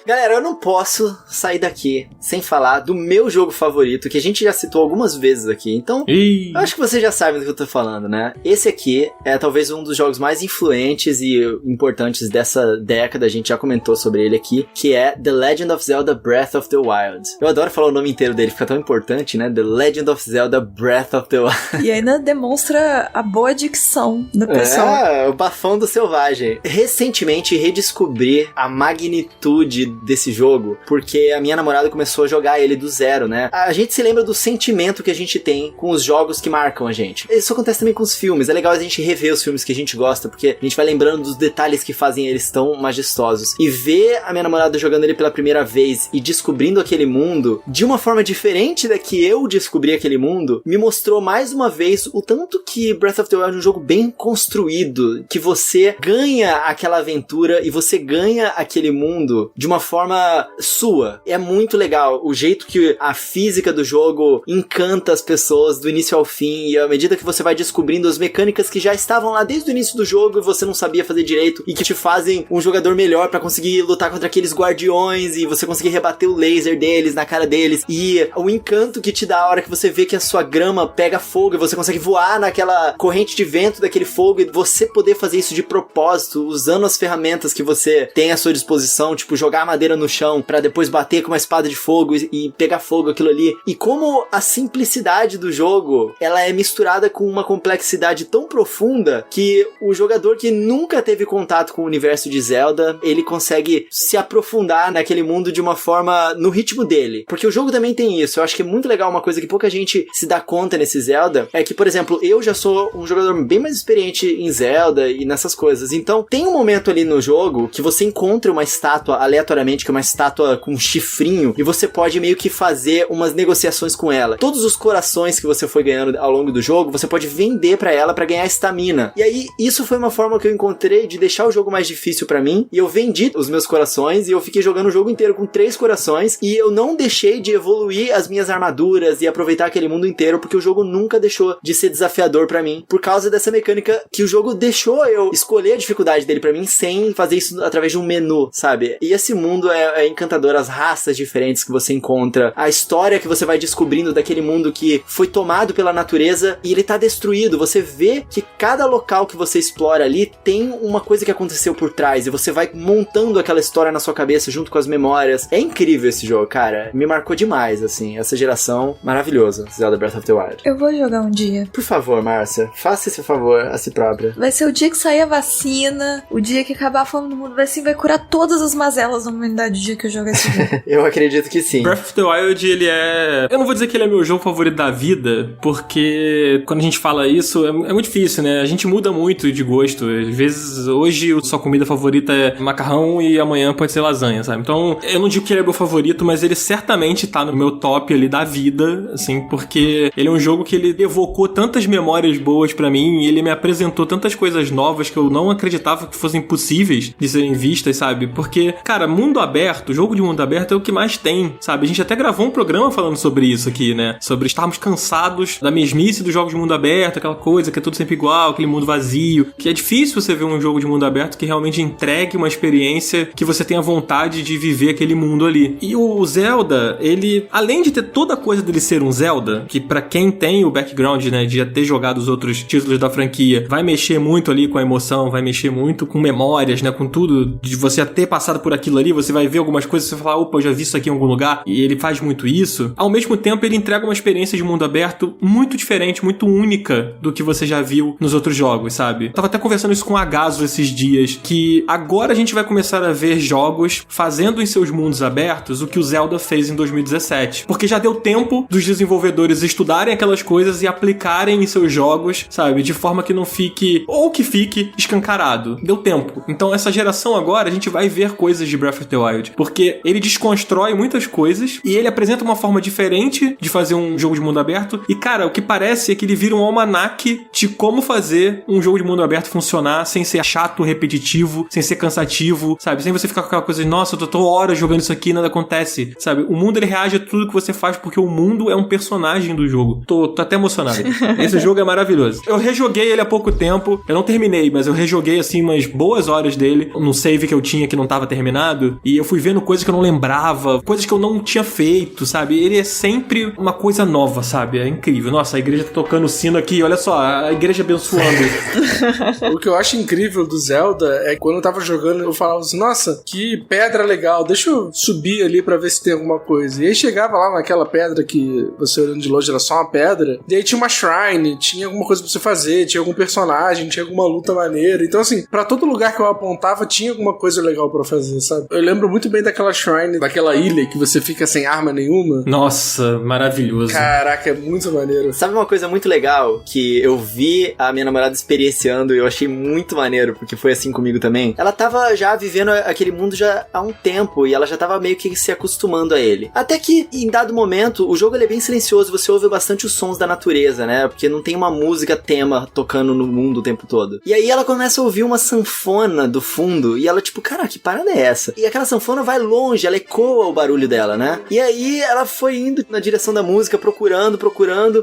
Galera, eu não posso sair daqui sem falar do meu jogo favorito, que a gente já citou algumas vezes aqui. Então, eu acho que vocês já sabem do que eu tô falando, né? Esse aqui é talvez um dos jogos mais influentes e importantes dessa década. A gente já comentou sobre ele aqui, que é The Legend of Zelda Breath of the Wild. Eu adoro falar o nome inteiro dele, fica tão importante, né? The Legend of Zelda Breath of the Wild. E ainda demonstra a boa dicção da pessoa. É, o bafão do selvagem. Recentemente redescobri a magnitude desse jogo, porque a minha namorada começou a jogar ele do zero, né? A gente se lembra do sentimento que a gente tem com os jogos que marcam a gente. Isso acontece também com os filmes. É legal a gente rever os filmes que a gente gosta, porque a gente vai lembrando dos detalhes que fazem eles tão majestosos. E ver a minha namorada jogando ele pela primeira vez e descobrindo aquele mundo de uma forma diferente da que eu descobri aquele mundo, me mostrou mais uma vez o tanto que Breath of the Wild é um jogo bem construído, que você ganha aquela aventura e você ganha aquele mundo de uma forma sua. É muito legal o jeito que a física do jogo encanta as pessoas do início ao fim, e à medida que você vai descobrindo as mecânicas que já estavam lá desde o início do jogo e você não sabia fazer direito, e que te fazem um jogador melhor pra conseguir lutar contra aqueles guardiões e você conseguir rebater o laser deles na cara deles, e o encanto que te dá a hora que você vê que a sua grama pega fogo e você consegue voar naquela corrente de vento dentro daquele fogo e você poder fazer isso de propósito, usando as ferramentas que você tem à sua disposição, tipo jogar a madeira no chão pra depois bater com uma espada de fogo e pegar fogo, aquilo ali. E como a simplicidade do jogo, ela é misturada com uma complexidade tão profunda que o jogador que nunca teve contato com o universo de Zelda, ele consegue se aprofundar naquele mundo de uma forma no ritmo dele. Porque o jogo também tem isso. Eu acho que é muito legal, uma coisa que pouca gente se dá conta nesse Zelda, é que, por exemplo, eu já sou um jogador bem mais experiente em Zelda e nessas coisas. Então, tem um momento ali no jogo que você encontra uma estátua aleatoriamente, que é uma estátua com um chifrinho, e você pode meio que fazer umas negociações com ela. Todos os corações que você foi ganhando ao longo do jogo, você pode vender pra ela pra ganhar estamina. E aí, isso foi uma forma que eu encontrei de deixar o jogo mais difícil pra mim, e eu vendi os meus corações, e eu fiquei jogando o jogo inteiro com 3 corações, e eu não deixei de evoluir as minhas armaduras e aproveitar aquele mundo inteiro, porque o jogo nunca deixou de ser desafiador pra mim, por causa dessa mecânica que o jogo deixou eu escolher a dificuldade dele pra mim, sem fazer isso através de um menu, sabe? E esse mundo é encantador, as raças diferentes que você encontra, a história que você vai descobrindo daquele mundo que foi tomado pela natureza e ele tá destruído. Você vê que cada local que você explora ali tem uma coisa que aconteceu por trás, e você vai montando aquela história na sua cabeça junto com as memórias. É incrível esse jogo, cara. Me marcou demais, assim, essa geração maravilhosa, Zelda Breath of the Wild. Eu vou jogar um dia. Por favor, Márcia, faça esse favor a si própria. Vai ser o dia que sair a vacina, o dia que acabar a fome no mundo, vai curar todas as mazelas da humanidade o dia que eu jogar esse jogo. Eu acredito que sim. Breath of the Wild, ele é... Eu não vou dizer que ele é meu jogo favorito da vida, porque quando a gente fala isso, é muito difícil, né? A gente muda muito de gosto. Às vezes, hoje, a sua comida favorita é macarrão e amanhã pode ser lasanha, sabe? Então, eu não digo que ele é meu favorito, mas ele certamente tá no meu top ali da vida, assim, porque ele é um jogo que ele evocou tantas memórias boas pra mim, e ele me apresentou tantas coisas novas que eu não acreditava que fossem possíveis de serem vistas, sabe? Porque, cara, mundo aberto, jogo de mundo aberto é o que mais tem, sabe? A gente até gravou um programa falando sobre isso aqui, né? Sobre estarmos cansados da mesmice dos jogos de mundo aberto, aquela coisa que é tudo sempre igual, aquele mundo vazio, que é difícil você ver um jogo de mundo aberto que realmente entregue uma experiência que você tenha vontade de viver aquele mundo ali. E o Zelda, ele, além de ter toda a coisa dele ser um Zelda, que pra quem tem o background, né, de já ter jogado os outros títulos da franquia, vai mexer muito ali com a emoção, vai mexer muito com memórias, né, com tudo, de você ter passado por aquilo ali, você vai ver algumas coisas e você vai falar, opa, eu já vi isso aqui em algum lugar, e ele faz muito isso. Ao mesmo tempo, ele entrega uma experiência de mundo aberto muito diferente, muito única do que você já viu nos outros jogos, sabe? Tava até conversando isso com a Gazo esses dias, que agora a gente vai começar a ver jogos fazendo em seus mundos abertos o que o Zelda fez em 2017. Porque já deu tempo dos desenvolvedores estudarem aquelas coisas e aplicarem em seus jogos, sabe? De forma que não fique, ou que fique escancarado. Deu tempo. Então essa geração agora, a gente vai ver coisas de Breath of the Wild, porque ele desconstrói muitas coisas e ele apresenta uma forma diferente de fazer um jogo de mundo aberto. E cara, o que parece é que ele vira um almanaque de como fazer um jogo de mundo aberto funcionar sem ser chato, repetitivo, sem ser cansativo, sabe? Sem você ficar com aquela coisa de, nossa, eu tô horas jogando isso aqui e nada acontece, sabe? O mundo, ele reage a tudo que você faz porque o mundo é um personagem do jogo. Tô até emocionado. Esse jogo é maravilhoso. Eu rejoguei ele há pouco tempo, eu não terminei, mas eu rejoguei, assim, umas boas horas dele, num save que eu tinha que não tava terminado, e eu fui vendo coisas que eu não lembrava, coisas que eu não tinha feito, sabe? Ele é sempre uma coisa nova, sabe? É incrível. Nossa, a igreja tá tocando o sino aqui, olha só, a igreja abençoando. O que eu acho incrível do Zelda é que quando eu tava jogando, eu falava assim, nossa, que pedra legal, deixa eu subir ali pra ver se tem alguma coisa. E aí chegava lá naquela pedra que você olhando de longe era só uma pedra, e aí tinha uma shrine, tinha alguma coisa pra você fazer, tinha algum personagem, tinha alguma luta maneira. Então assim, pra todo lugar que eu apontava tinha alguma coisa legal pra fazer, sabe? Eu lembro muito bem daquela shrine, daquela ilha que você fica sem arma nenhuma. Nossa, maravilhoso. Caraca, é muito maneiro. Sabe uma coisa muito legal que eu vi a minha namorada experienciando e eu achei muito maneiro, porque foi assim comigo também? Ela tava já vivendo aquele mundo já há um tempo e ela já tava meio que se acostumando a ele. Até que, em dado momento, o jogo ele é bem silencioso, você ouve bastante os sons da natureza, né? Porque não tem uma música tema tocando no mundo o tempo todo. E aí ela começa a ouvir uma sanfona do fundo e ela tipo, cara, que parada é essa? E aquela sanfona vai longe, ela ecoa o barulho dela, né? E aí ela foi indo na direção da música, procurando,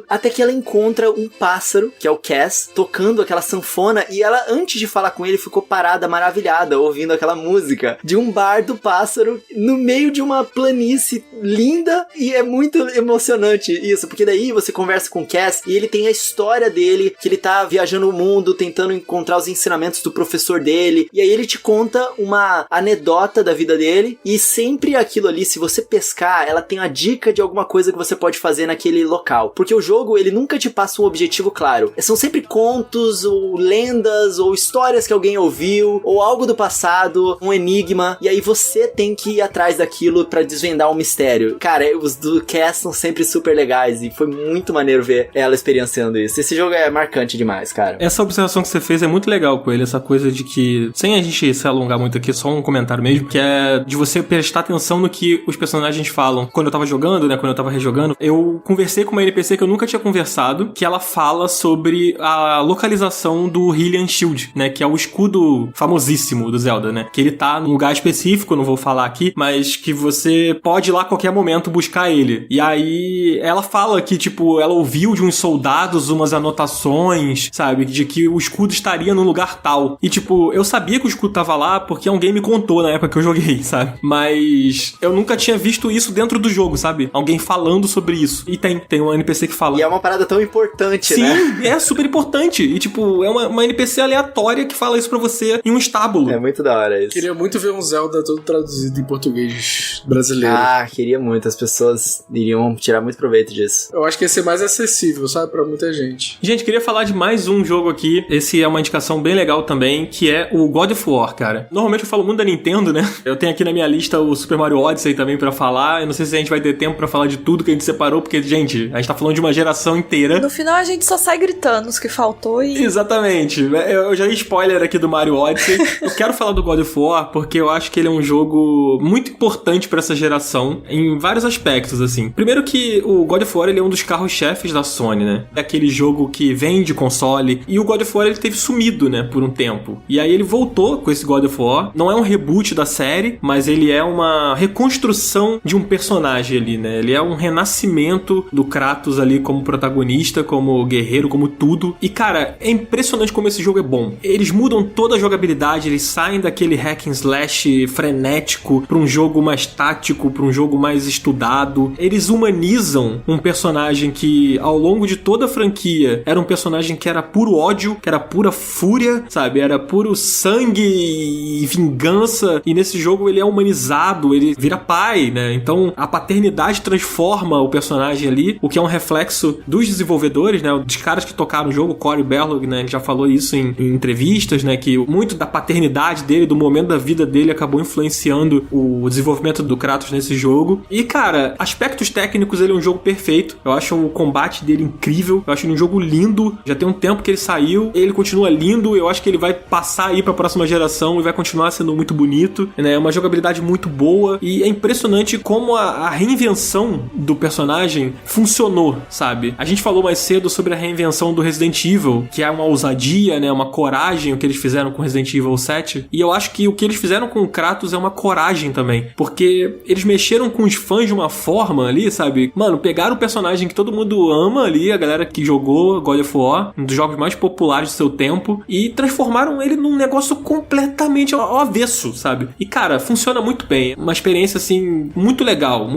até que ela encontra um pássaro, que é o Cass, tocando aquela sanfona, e ela, antes de falar com ele, ficou parada, maravilhada, ouvindo aquela música de um bar do pássaro no meio de uma planície linda, e é muito emocionante isso, porque daí você conversa com o Cass e ele tem a história dele, que ele tá tá viajando o mundo, tentando encontrar os ensinamentos do professor dele, e aí ele te conta uma anedota da vida dele, e sempre aquilo ali, se você pescar, ela tem a dica de alguma coisa que você pode fazer naquele local. Porque o jogo, ele nunca te passa um objetivo claro. São sempre contos, ou lendas, ou histórias que alguém ouviu, ou algo do passado, um enigma, e aí você tem que ir atrás daquilo pra desvendar um mistério. Cara, os do cast são sempre super legais, e foi muito maneiro ver ela experienciando isso. Esse jogo é marcante demais, cara. Essa observação que você fez é muito legal com ele, essa coisa de que, sem a gente se alongar muito aqui, só um comentário mesmo, que é de você prestar atenção no que os personagens falam. Quando eu tava jogando, né, quando eu tava rejogando, eu conversei com uma NPC que eu nunca tinha conversado, que ela fala sobre a localização do Hylian Shield, né, que é o escudo famosíssimo do Zelda, né, que ele tá num lugar específico, não vou falar aqui, mas que você pode ir lá a qualquer momento buscar ele. E aí ela fala que, tipo, ela ouviu de uns soldados umas anotações, sabe, de que o escudo estaria num lugar tal. E, tipo, eu sabia que o escudo tava lá porque alguém me contou na época que eu joguei, sabe? Mas eu nunca tinha visto isso dentro do jogo, sabe? Alguém falando sobre isso. E tem um NPC que fala. E é uma parada tão importante, sim, né? Sim, é super importante. E, tipo, é uma NPC aleatória que fala isso pra você em um estábulo. É muito da hora isso. Queria muito ver um Zelda todo traduzido em português brasileiro. Ah, queria muito. As pessoas iriam tirar muito proveito disso. Eu acho que ia ser mais acessível, sabe? Pra muita gente. Gente, queria falar de mais um jogo aqui. Esse é uma indicação bem legal também, que é o God of War, cara. Normalmente eu falo muito da Nintendo, né? Eu tenho aqui na minha lista o Super Mario Odyssey também pra falar. Eu não sei se a gente vai ter tempo pra falar de tudo que a gente separou, porque, gente, a gente tá falando de uma geração inteira. No final a gente só sai gritando os que faltou e... Exatamente. Eu já dei spoiler aqui do Mario Odyssey. Eu quero falar do God of War porque eu acho que ele é um jogo muito importante pra essa geração em vários aspectos, assim. Primeiro que o God of War, ele é um dos carros-chefes da Sony, né? É aquele jogo que vende console. E o God of War, ele teve sumido, né? Por um tempo. E aí ele voltou com esse God of War. Não é um reboot da série, mas ele é uma reconstrução de um personagem ali, né? Ele é um renascimento do Kratos ali como protagonista, como guerreiro, como tudo. E, cara, é impressionante como esse jogo é bom. Eles mudam toda a jogabilidade, eles saem daquele hack and slash frenético pra um jogo mais tático, pra um jogo mais estudado. Eles humanizam um personagem que, ao longo de toda a franquia, era um personagem que era puro ódio, que era pura fúria, sabe? Era puro sangue e vingança. E nesse jogo ele é humanizado, ele vira pai, né? Então a paternidade transforma o personagem ali, o que é um reflexo dos desenvolvedores, né? Dos caras que tocaram o jogo, o Cory Barlog, né? Ele já falou isso em entrevistas, né? Que muito da paternidade dele, do momento da vida dele, acabou influenciando o desenvolvimento do Kratos nesse jogo. E, cara, aspectos técnicos, ele é um jogo perfeito. Eu acho o combate dele incrível. Eu acho ele um jogo lindo. Já tem um tempo que ele saiu. Ele continua lindo. Eu acho que ele vai passar aí pra próxima geração e vai continuar sendo muito bonito, né? É uma jogabilidade muito boa. E é impressionante como a reinvenção do personagem funcionou, sabe? A gente falou mais cedo sobre a reinvenção do Resident Evil, que é uma ousadia, né? Uma coragem o que eles fizeram com Resident Evil 7. E eu acho que o que eles fizeram com o Kratos é uma coragem também. Porque eles mexeram com os fãs de uma forma ali, sabe? Mano, pegaram o personagem que todo mundo ama ali, a galera que jogou God of War, um dos jogos mais populares do seu tempo, e transformaram ele num negócio completamente ao avesso, sabe? E, cara, funciona muito bem. Uma experiência, assim, muito legal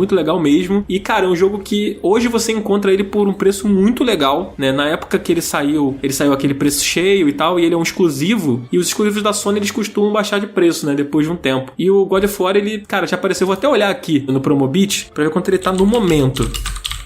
mesmo. E, cara, é um jogo que hoje você encontra ele por um preço muito legal, né? Na época que ele saiu aquele preço cheio e tal, e ele é um exclusivo, e os exclusivos da Sony, eles costumam baixar de preço, né? Depois de um tempo. E o God of War, ele, cara, já apareceu, vou até olhar aqui no Promobit pra ver quanto ele tá no momento.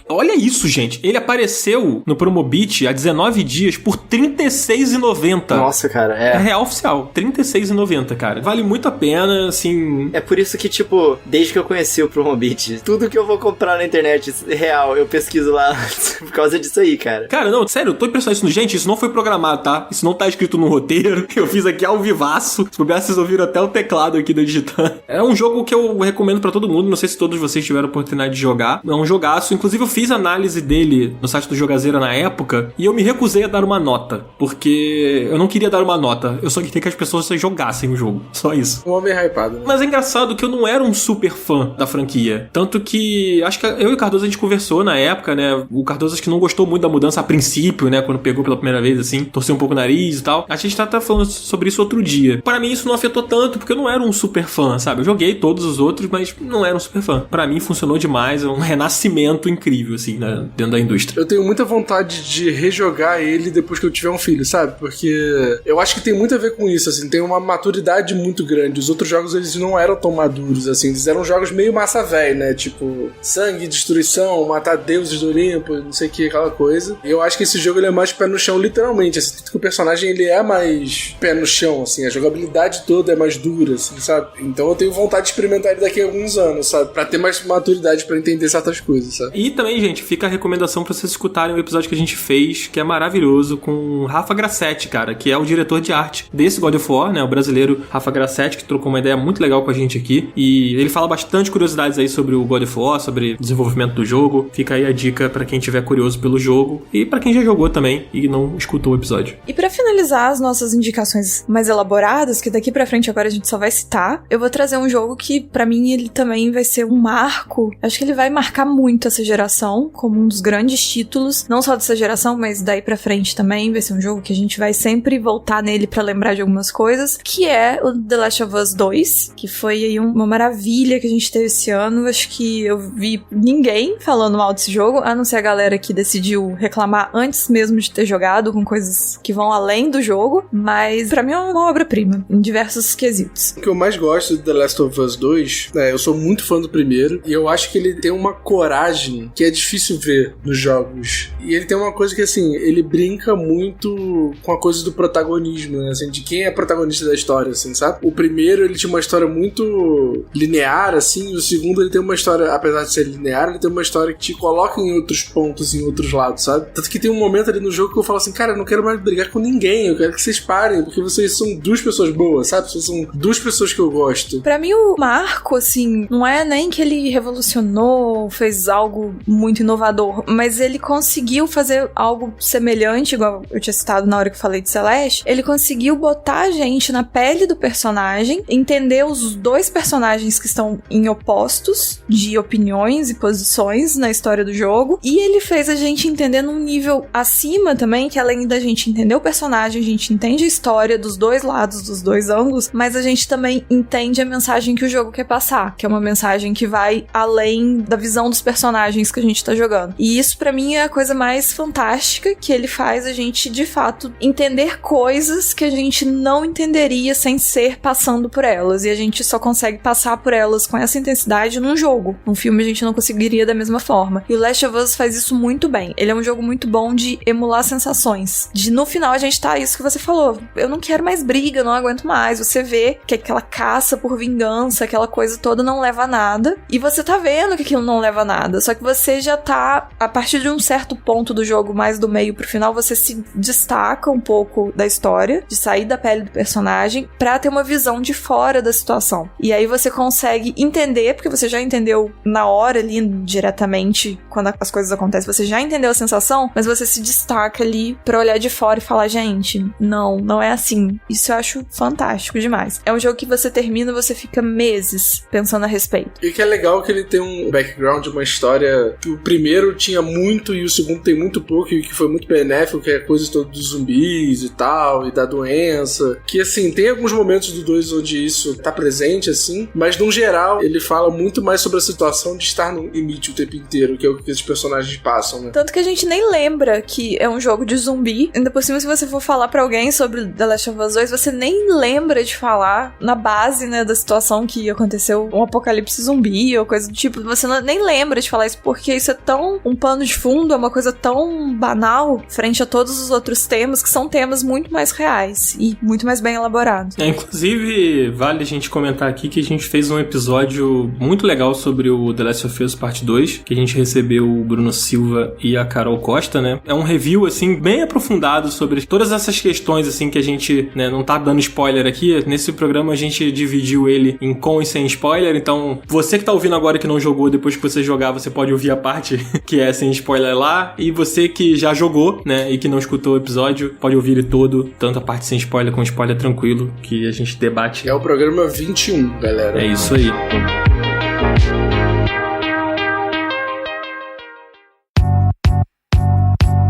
Olha isso, gente. Ele apareceu no Promobit há 19 dias por R$36,90. Nossa, cara, É real oficial. R$36,90, cara. Vale muito a pena, assim... É por isso que, tipo, desde que eu conheci o Promobit, tudo que eu vou comprar na internet real, eu pesquiso lá por causa disso aí, cara. Cara, não, sério, eu tô impressionado. Gente, isso não foi programado, tá? Isso não tá escrito no roteiro. Eu fiz aqui ao vivaço. Se puder, vocês ouviram até o teclado aqui do Digitan. É um jogo que eu recomendo pra todo mundo. Não sei se todos vocês tiveram a oportunidade de jogar. É um jogaço. Inclusive, eu fiz análise dele no site do Jogazeira na época e eu me recusei a dar uma nota, porque eu não queria dar uma nota, eu só queria que as pessoas jogassem o jogo, só isso. Um homem hypado, né? Mas é engraçado que eu não era um super fã da franquia, tanto que acho que eu e o Cardoso a gente conversou na época, né? O Cardoso acho que não gostou muito da mudança a princípio, né? Quando pegou pela primeira vez, assim, torceu um pouco o nariz e tal. A gente tá falando sobre isso outro dia. Para mim isso não afetou tanto, porque eu não era um super fã, sabe? Eu joguei todos os outros, mas não era um super fã. Pra mim funcionou demais, é um renascimento incrível. incrível, assim, né, dentro da indústria. Eu tenho muita vontade de rejogar ele depois que eu tiver um filho, sabe? Porque eu acho que tem muito a ver com isso, assim, tem uma maturidade muito grande. Os outros jogos, eles não eram tão maduros, assim, eles eram jogos meio massa velho, né? Tipo, sangue, destruição, matar deuses do Olimpo, não sei o que, aquela coisa. E eu acho que esse jogo, ele é mais pé no chão, literalmente, assim, que o personagem, ele é mais pé no chão, assim, a jogabilidade toda é mais dura, assim, sabe? Então eu tenho vontade de experimentar ele daqui a alguns anos, sabe? Pra ter mais maturidade pra entender certas coisas, sabe? E também, gente, fica a recomendação pra vocês escutarem o episódio que a gente fez, que é maravilhoso, com o Rafa Grassetti, cara, que é o diretor de arte desse God of War, né? O brasileiro Rafa Grassetti, que trocou uma ideia muito legal com a gente aqui. E ele fala bastante curiosidades aí sobre o God of War, sobre o desenvolvimento do jogo. Fica aí a dica pra quem tiver curioso pelo jogo e pra quem já jogou também e não escutou o episódio. E pra finalizar as nossas indicações mais elaboradas, que daqui pra frente agora a gente só vai citar, eu vou trazer um jogo que, pra mim, ele também vai ser um marco. Acho que ele vai marcar muito essa geração, como um dos grandes títulos, não só dessa geração, mas daí pra frente também. Vai ser um jogo que a gente vai sempre voltar nele pra lembrar de algumas coisas, que é o The Last of Us 2, que foi aí uma maravilha que a gente teve esse ano. Acho que eu vi ninguém falando mal desse jogo, a não ser a galera que decidiu reclamar antes mesmo de ter jogado, com coisas que vão além do jogo, mas pra mim é uma obra-prima, em diversos quesitos. O que eu mais gosto do The Last of Us 2, eu sou muito fã do primeiro, e eu acho que ele tem uma coragem que é difícil ver nos jogos. E ele tem uma coisa que, assim, ele brinca muito com a coisa do protagonismo, né, assim, de quem é protagonista da história, assim, sabe? O primeiro, ele tinha uma história muito linear, assim, e o segundo, ele tem uma história, apesar de ser linear, ele tem uma história que te coloca em outros pontos, em outros lados, sabe? Tanto que tem um momento ali no jogo que eu falo assim, cara, eu não quero mais brigar com ninguém, eu quero que vocês parem, porque vocês são duas pessoas boas, sabe? Vocês são duas pessoas que eu gosto. Pra mim, o marco, assim, não é nem que ele revolucionou, fez algo muito inovador, mas ele conseguiu fazer algo semelhante, igual eu tinha citado na hora que eu falei de Celeste. Ele conseguiu botar a gente na pele do personagem, entender os dois personagens que estão em opostos de opiniões e posições na história do jogo, e ele fez a gente entender num nível acima também, que além da gente entender o personagem, a gente entende a história dos dois lados, dos dois ângulos, mas a gente também entende a mensagem que o jogo quer passar, que é uma mensagem que vai além da visão dos personagens que a gente tá jogando. E isso pra mim é a coisa mais fantástica, que ele faz a gente de fato entender coisas que a gente não entenderia sem ser passando por elas, e a gente só consegue passar por elas com essa intensidade num jogo. Num filme a gente não conseguiria da mesma forma. E o Last of Us faz isso muito bem. Ele é um jogo muito bom de emular sensações. De no final a gente tá, isso que você falou, eu não quero mais briga, eu não aguento mais. Você vê que aquela caça por vingança, aquela coisa toda não leva a nada, e você tá vendo que aquilo não leva a nada, só que você já tá, a partir de um certo ponto do jogo, mais do meio pro final, você se destaca um pouco da história, de sair da pele do personagem, pra ter uma visão de fora da situação. E aí você consegue entender, porque você já entendeu na hora ali, diretamente, quando as coisas acontecem, você já entendeu a sensação, mas você se destaca ali pra olhar de fora e falar, gente, não é assim. Isso eu acho fantástico demais. É um jogo que você termina, você fica meses pensando a respeito. E que é legal que ele tem um background, uma história que o primeiro tinha muito e o segundo tem muito pouco, e que foi muito benéfico, que é a coisa toda dos zumbis e tal, e da doença, que assim, tem alguns momentos do 2 onde isso tá presente, assim, mas no geral ele fala muito mais sobre a situação de estar no limite o tempo inteiro, que é o que esses personagens passam, né? Tanto que a gente nem lembra que é um jogo de zumbi. Ainda por cima, se você for falar pra alguém sobre The Last of Us 2, você nem lembra de falar na base, né, da situação que aconteceu um apocalipse zumbi ou coisa do tipo. Você nem lembra de falar isso, porque isso é tão um pano de fundo, é uma coisa tão banal frente a todos os outros temas, que são temas muito mais reais e muito mais bem elaborados. Inclusive, vale a gente comentar aqui que a gente fez um episódio muito legal sobre o The Last of Us Part 2, que a gente recebeu o Bruno Silva e a Carol Costa, né? É um review, assim, bem aprofundado sobre todas essas questões, assim, que a gente, né, não tá dando spoiler aqui. Nesse programa a gente dividiu ele em com e sem spoiler, então você que tá ouvindo agora que não jogou, depois que você jogar, você pode ouvir a parte que é sem spoiler lá, e você que já jogou, né, e que não escutou o episódio, pode ouvir ele todo, tanto a parte sem spoiler como spoiler tranquilo, que a gente debate. É o programa 21, galera. É isso aí.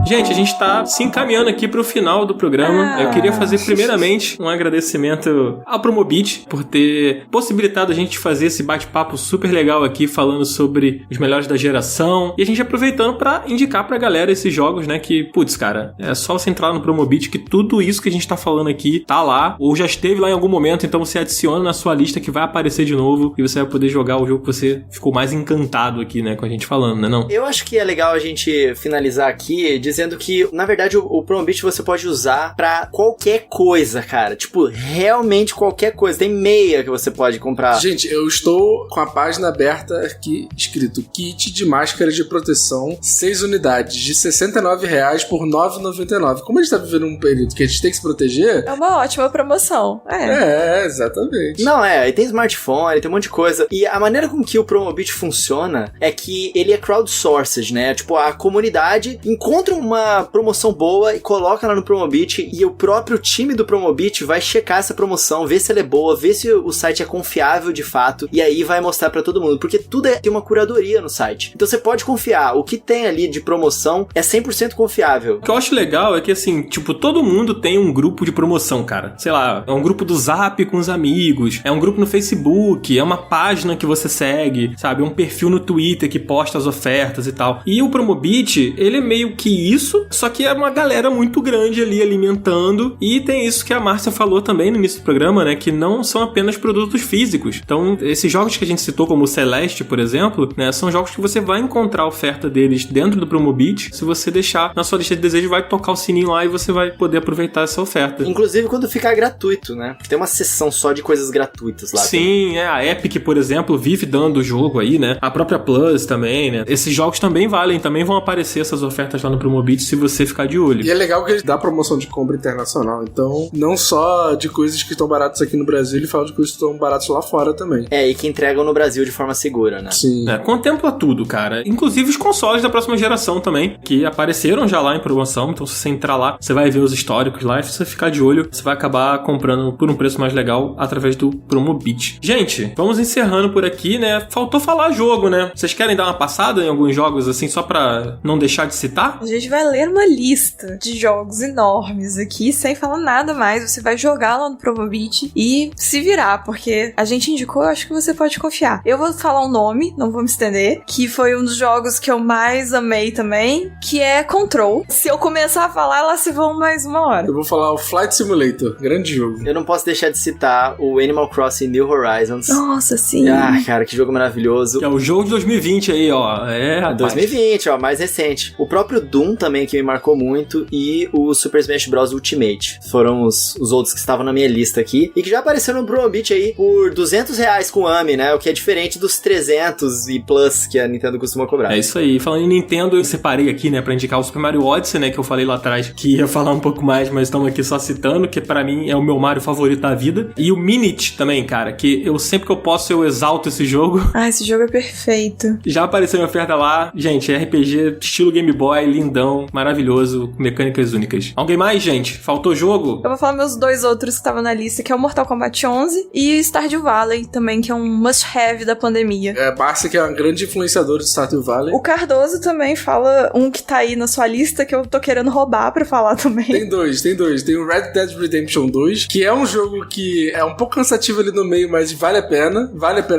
Gente, a gente tá se encaminhando aqui pro final do programa. Eu queria fazer primeiramente um agradecimento ao Promobit por ter possibilitado a gente fazer esse bate-papo super legal aqui, falando sobre os melhores da geração. E a gente aproveitando pra indicar pra galera esses jogos, né, que, putz, cara, é só você entrar no Promobit que tudo isso que a gente tá falando aqui tá lá, ou já esteve lá em algum momento, então você adiciona na sua lista que vai aparecer de novo e você vai poder jogar o jogo que você ficou mais encantado aqui, né, com a gente falando, né, não? Eu acho que é legal a gente finalizar aqui dizendo que, na verdade, o Promobit você pode usar pra qualquer coisa, cara. Tipo, realmente qualquer coisa. Tem meia que você pode comprar. Gente, eu estou com a página aberta aqui, escrito kit de máscara de proteção, 6 unidades, de R$69 por R$9,99. Como a gente tá vivendo um período que a gente tem que se proteger... É uma ótima promoção. Exatamente. Não, e tem smartphone, tem um monte de coisa. E a maneira com que o Promobit funciona é que ele é crowdsourced, né? Tipo, a comunidade encontra uma promoção boa e coloca lá no Promobit e o próprio time do Promobit vai checar essa promoção, ver se ela é boa, ver se o site é confiável de fato e aí vai mostrar pra todo mundo, porque tudo tem uma curadoria no site. Então você pode confiar, o que tem ali de promoção é 100% confiável. O que eu acho legal é que, assim, tipo, todo mundo tem um grupo de promoção, cara. Sei lá, é um grupo do Zap com os amigos, é um grupo no Facebook, é uma página que você segue, sabe? É um perfil no Twitter que posta as ofertas e tal. E o Promobit, ele é meio que isso, só que é uma galera muito grande ali alimentando. E tem isso que a Márcia falou também no início do programa, né? Que não são apenas produtos físicos. Então, esses jogos que a gente citou, como o Celeste, por exemplo, né? São jogos que você vai encontrar a oferta deles dentro do Promobit. Se você deixar na sua lista de desejos, vai tocar o sininho lá e você vai poder aproveitar essa oferta. Inclusive quando ficar gratuito, né? Tem uma seção só de coisas gratuitas lá. Sim, também. A Epic, por exemplo, vive dando o jogo aí, né? A própria Plus também, né? Esses jogos também valem, também vão aparecer essas ofertas lá no Promobit se você ficar de olho. E é legal que ele dá promoção de compra internacional, então não só de coisas que estão baratas aqui no Brasil, ele fala de coisas que estão baratas lá fora também. E que entregam no Brasil de forma segura, né? Sim. Contempla tudo, cara. Inclusive os consoles da próxima geração também, que apareceram já lá em promoção, então se você entrar lá, você vai ver os históricos lá, e se você ficar de olho, você vai acabar comprando por um preço mais legal através do Promobit. Gente, vamos encerrando por aqui, né? Faltou falar jogo, né? Vocês querem dar uma passada em alguns jogos, assim, só pra não deixar de citar? A gente vai ler uma lista de jogos enormes aqui, sem falar nada mais. Você vai jogar lá no Promobit e se virar, porque a gente indicou, eu acho que você pode confiar. Eu vou falar um nome, não vou me estender, que foi um dos jogos que eu mais amei também, que é Control. Se eu começar a falar, elas se vão mais uma hora. Eu vou falar o Flight Simulator, grande jogo. Eu não posso deixar de citar o Animal Crossing New Horizons. Nossa, sim. Cara, que jogo maravilhoso. Que é o jogo de 2020 aí, ó. Rapaz. 2020, ó, mais recente. O próprio Doom também, que me marcou muito, e o Super Smash Bros. Ultimate. Foram os outros que estavam na minha lista aqui, e que já apareceram no Promobit aí por R$200 com AMI, né? O que é diferente dos 300 e Plus que a Nintendo costuma cobrar. É isso aí. Falando em Nintendo, eu separei aqui, né, pra indicar o Super Mario Odyssey, né, que eu falei lá atrás, que ia falar um pouco mais, mas estamos aqui só citando, que pra mim é o meu Mario favorito da vida. E o Minit também, cara, que eu sempre que eu posso, eu exalto esse jogo. Esse jogo é perfeito. Já apareceu minha oferta lá. Gente, RPG, estilo Game Boy, lindão, maravilhoso, mecânicas únicas. Alguém mais, gente? Faltou jogo? Eu vou falar meus dois outros que estavam na lista, que é o Mortal Kombat 11 e Stardew Valley também, que é um must-have da pandemia. Márcia, que é uma grande influenciadora de Stardew Valley. O Cardoso também fala um que tá aí na sua lista, que eu tô querendo roubar pra falar também. Tem dois. Tem o Red Dead Redemption 2, que é um jogo que é um pouco cansativo ali no meio, mas vale a pena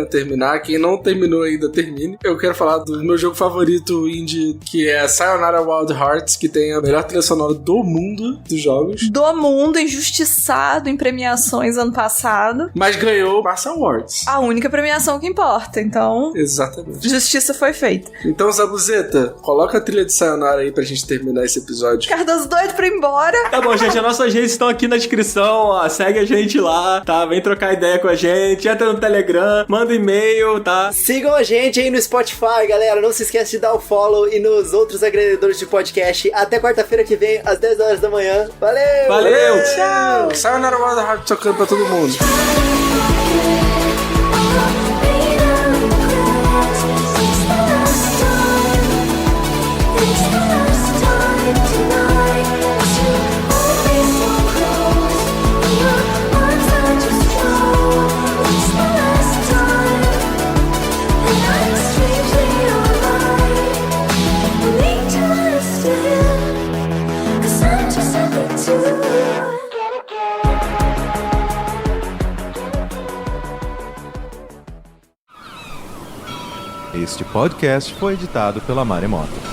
terminar. Quem não terminou ainda, termine. Eu quero falar do meu jogo favorito indie, que é Sayonara Wild Hearts, que tem a melhor trilha sonora do mundo dos jogos. Do mundo, injustiçado em premiações ano passado. Mas ganhou Massa Awards. A única premiação que importa, então... Exatamente. Justiça foi feita. Então, Zabuzeta, coloca a trilha de Sayonara aí pra gente terminar esse episódio. Cardoso doido pra ir embora. Tá bom, gente, as nossas redes estão aqui na descrição, ó, segue a gente lá, tá? Vem trocar ideia com a gente, entra no Telegram, manda e-mail, tá? Sigam a gente aí no Spotify, galera, não se esquece de dar o follow e nos outros agregadores de podcast. Até quarta-feira que vem, às 10 horas da manhã. Valeu! Valeu! Tchau! Sayonara Wild Hearts tocando pra todo mundo. Strangely alive, need to understand. Este podcast foi editado pela Maremoto.